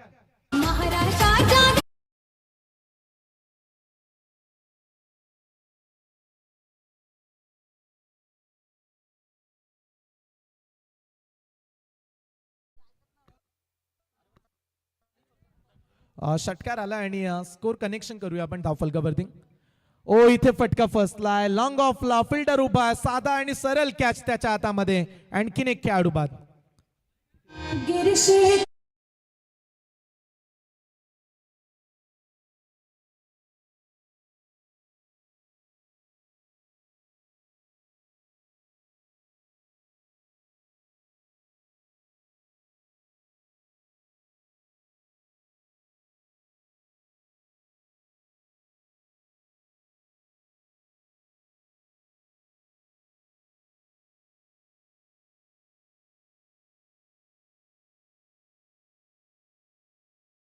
षटकार आला आणि स्कोर कनेक्शन करूया आपण धावफलकावरती. ओ इथे फटका फसलाय, लॉंग ऑफला फिल्डर उभा आहे, साधा आणि सरळ कॅच त्याच्या हातामध्ये. आणखीन एक खेळाडू बाद.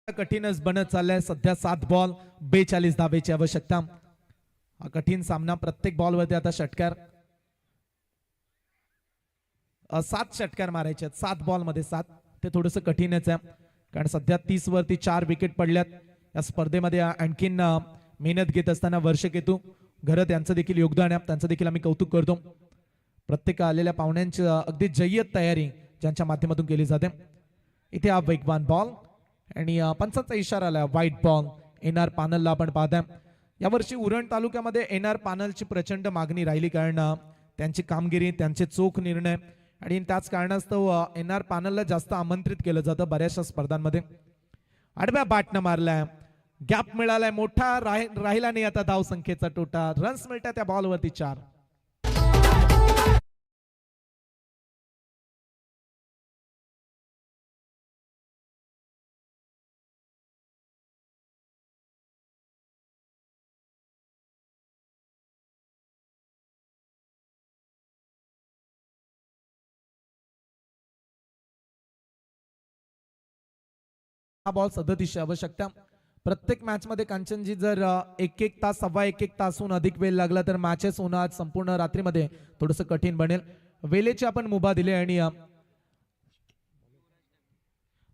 कठीणच बनत चाललाय. सध्या 7 बॉल 42 धावेची आवश्यकता. हा कठीण सामना. प्रत्येक बॉल वरती आता षटकार 7 षटकार मारायचे आहेत. 7 बॉल मध्ये 7. ते थोडंसं कठीणच आहे कारण सध्या 30 वरती 4 विकेट पडल्यात. या स्पर्धेमध्ये आणखीन मेहनत घेत असताना वर्षकेतू घरत यांचं देखील योगदान आहे. त्यांचं देखील आम्ही कौतुक करतो. प्रत्येक आलेल्या पाहुण्यांची अगदी जय्यत तयारी ज्यांच्या माध्यमातून केली जाते. इथे हा वेगवान बॉल आणि पंचांचा इशारा आला, व्हाईट बॉल. एनआर पानलला आपण पाहताय. यावर्षी उरण तालुक्यामध्ये एनआर पानलची प्रचंड मागणी राहिली कारण त्यांची कामगिरी, त्यांचे चोख निर्णय आणि त्याच कारणास्तव एनआर पानलला जास्त आमंत्रित केलं जातं बऱ्याचशा स्पर्धांमध्ये. आडव्या बॅटनं मारलाय, गॅप मिळालाय मोठा, राहिला नाही आता धाव संख्येचा तोटा. रन्स मिळतात त्या बॉलवरती 4. हा बॉल 37 आवश्यकता. प्रत्येक मॅच मध्ये कांचनजी जर 1-1 तास, 1.25 तासहून अधिक वेळ लागला तर मॅचेस होणं आज संपूर्ण रात्रीमध्ये थोडस कठीण बनेल. वेलेची आपण मुभा दिली आणि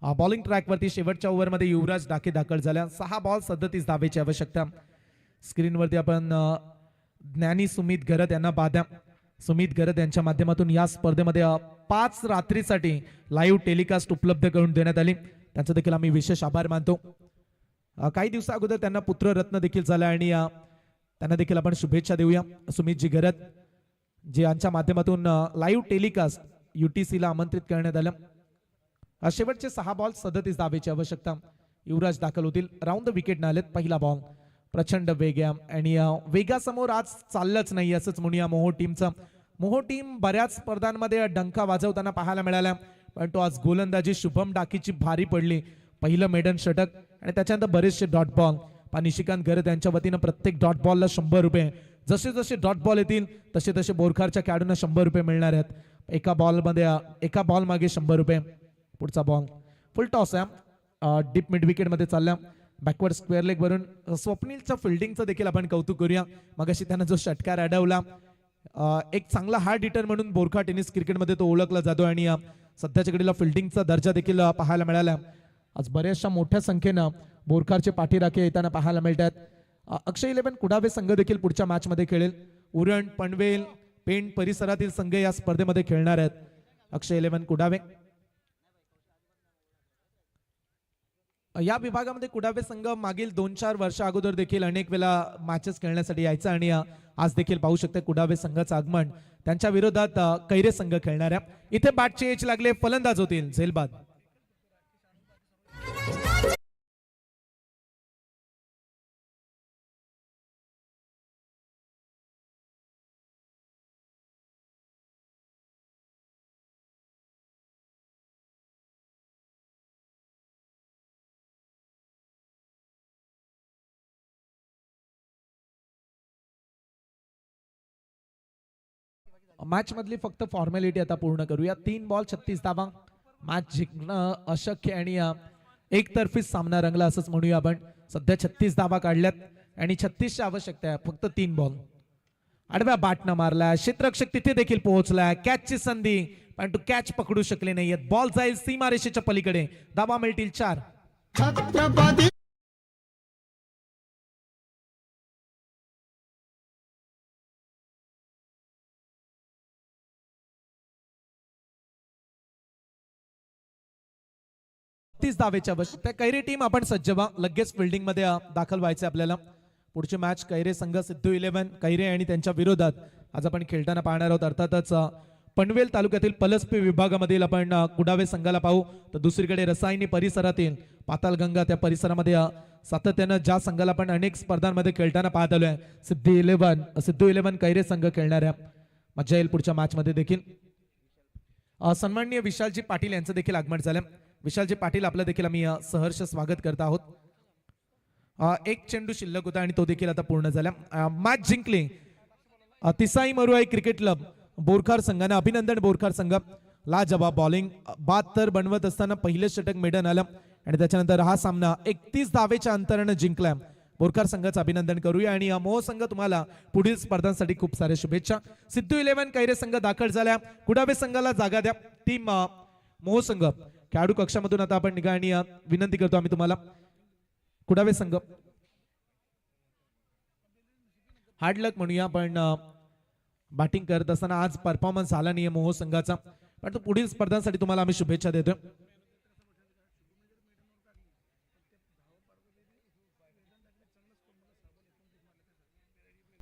बॉलिंग ट्रॅक वरती शेवटच्या ओव्हरमध्ये युवराज डाके दाखल झाल्या. 6 बॉल 37 धावेची आवश्यकता. स्क्रीनवरती आपण ज्ञानी सुमित घरत यांना पाहता. सुमित घरत यांच्या माध्यमातून या स्पर्धेमध्ये 5 रात्रीसाठी लाईव्ह टेलिकास्ट उपलब्ध करून देण्यात आली. त्यांचा देखील आम्ही विशेष आभार मानतो. काही दिवसा अगोदर त्यांना पुत्ररत्न देखील झाला आणि त्यांना देखील आपण शुभेच्छा देऊया. सुमितजी घरत जे यांच्या माध्यमातून लाईव्ह टेलिकास्ट UTC ला आमंत्रित करण्यात आलं. शेवटचे 6 बॉल 37 धावेची आवश्यकता. युवराज दाखल होतील. राऊंड द विकेट आलेत. पहिला बॉल प्रचंड वेग आहे आणि वेगासमोर आज चाललंच नाही असंच म्हणूया मोहो टीमचं. मोहो टीम बऱ्याच स्पर्धांमध्ये डंका वाजवताना पाहायला मिळाला पण तो आज गोलंदाजी शुभम डाकीची भारी पडली. पहिलं मेडन षटक आणि त्याच्यानंतर बरेचसे डॉट बॉल. निशिकांत घरत यांच्या वतीनं प्रत्येक डॉट बॉलला 100 रुपये. जसे जसे डॉट बॉल येतील तसे तसे बोरखारच्या खेळाडूंना 100 रुपये मिळणार आहेत. एका बॉल मागे 100 रुपये. पुढचा बॉल फुल टॉस आहे. डीप मिड विकेट मध्ये चालला. बॅकवर्ड स्क्वेअर लेग वरून स्वप्नीलच्या फिल्डिंगचं देखील आपण कौतुक करूया. मगाशी त्यानं जो षटकार अडवला, एक चांगला हार्ड हिटर म्हणून बोरखा टेनिस क्रिकेटमध्ये तो ओळखला जातो आणि सध्याच्या घडीला फिल्डिंगचा दर्जा देखील पाहायला मिळाला. आज बऱ्याचशा मोठ्या संख्येनं बोरखारचे पाठीराखे येताना पाहायला मिळतात. अक्षय 11 कुडावे संघ देखील पुढच्या मॅच मध्ये खेळेल. उरण, पनवेल, पेण परिसरातील संघ या स्पर्धेमध्ये खेळणार आहेत. अक्षय 11 कुडावे या विभागामध्ये कुडावे संघ मागील 2-4 वर्ष अगोदर देखील अनेक वेळा मॅचेस खेळण्यासाठी यायचा आणि आज देखील पाहू शकते कुडावे संघाचं आगमन. त्यांच्या विरोधात कैरे संघ खेळणार आहे. इथे बॅटचे एच लागले, फलंदाज होतील झेलबाद. मॅच मधली फक्त फॉर्मॅलिटी आता पूर्ण करूया. 3 बॉल 36 धावा. मॅच जिंकणं अशक्य आणि एकतर्फी सामना रंगला असंच म्हणूया आपण. सध्या 36 धावा काढल्यात आणि 36ची आवश्यकता आहे. फक्त 3 बॉल. आडव्या बॅटनं मारला, क्षेत्ररक्षक तिथे देखील पोहोचलाय. कॅचची संधी पण तो कॅच पकडू शकले नाहीयेत. बॉल जाईल सीमारेषेच्या पलीकडे. धावा मिळतील 4. छत्रपती 30 धावेची आवश्यकता. कैरी टीम आपण सज्ज व्हा. लगेच फिल्डिंग मध्ये दाखल व्हायचे आपल्याला. पुढची मॅच कैरे संघ सिद्धू 11 कैरे आणि त्यांच्या विरोधात आज आपण खेळताना पाहणार आहोत. अर्थातच पनवेल तालुक्यातील पलसपी विभागामधील आपण कुडावे संघाला पाहू, तर दुसरीकडे रसायनी परिसरातील पातालगंगा त्या परिसरामध्ये सातत्यानं ज्या संघाला आपण अनेक स्पर्धांमध्ये खेळताना पाहत आलोय सिद्धू 11 कैरे संघ खेळणाऱ्या मजा येईल पुढच्या मॅच मध्ये देखील. सन्माननीय विशालजी पाटील यांचं देखील आगमन झालं. विशालजी पाटील आपलं देखील आम्ही सहर्ष स्वागत करत आहोत. एक चेंडू शिल्लक होता आणि तो देखील आता पूर्ण झाला. मॅच जिंकली तिसाई मरुआई क्रिकेट क्लब बोरखार संघाने. अभिनंदन बोरखार संघ. लाजवाब बॉलिंग 72 बनवत असताना पहिले षटक मेडन आलं आणि त्याच्यानंतर हा सामना 31 धावेच्या अंतराने जिंकला. बोरखार संघाचं अभिनंदन करूया आणि मोह संघ तुम्हाला पुढील स्पर्धांसाठी खूप साऱ्या शुभेच्छा. सिद्धू 11 कैरे संघ दाखल झाल्या. कुडावे संघाला जागा द्या. टीम मोह संघ खेळाडू कक्षामधून आता आपण निघा आणि विनंती करतो आम्ही तुम्हाला. कुडावे संघ हार्ड लक म्हणूया, पण बॅटिंग करत असताना आज परफॉर्मन्स झाला नाही मोह संघाचा, पण तो पुढील स्पर्धांसाठी तुम्हाला आम्ही शुभेच्छा देतो.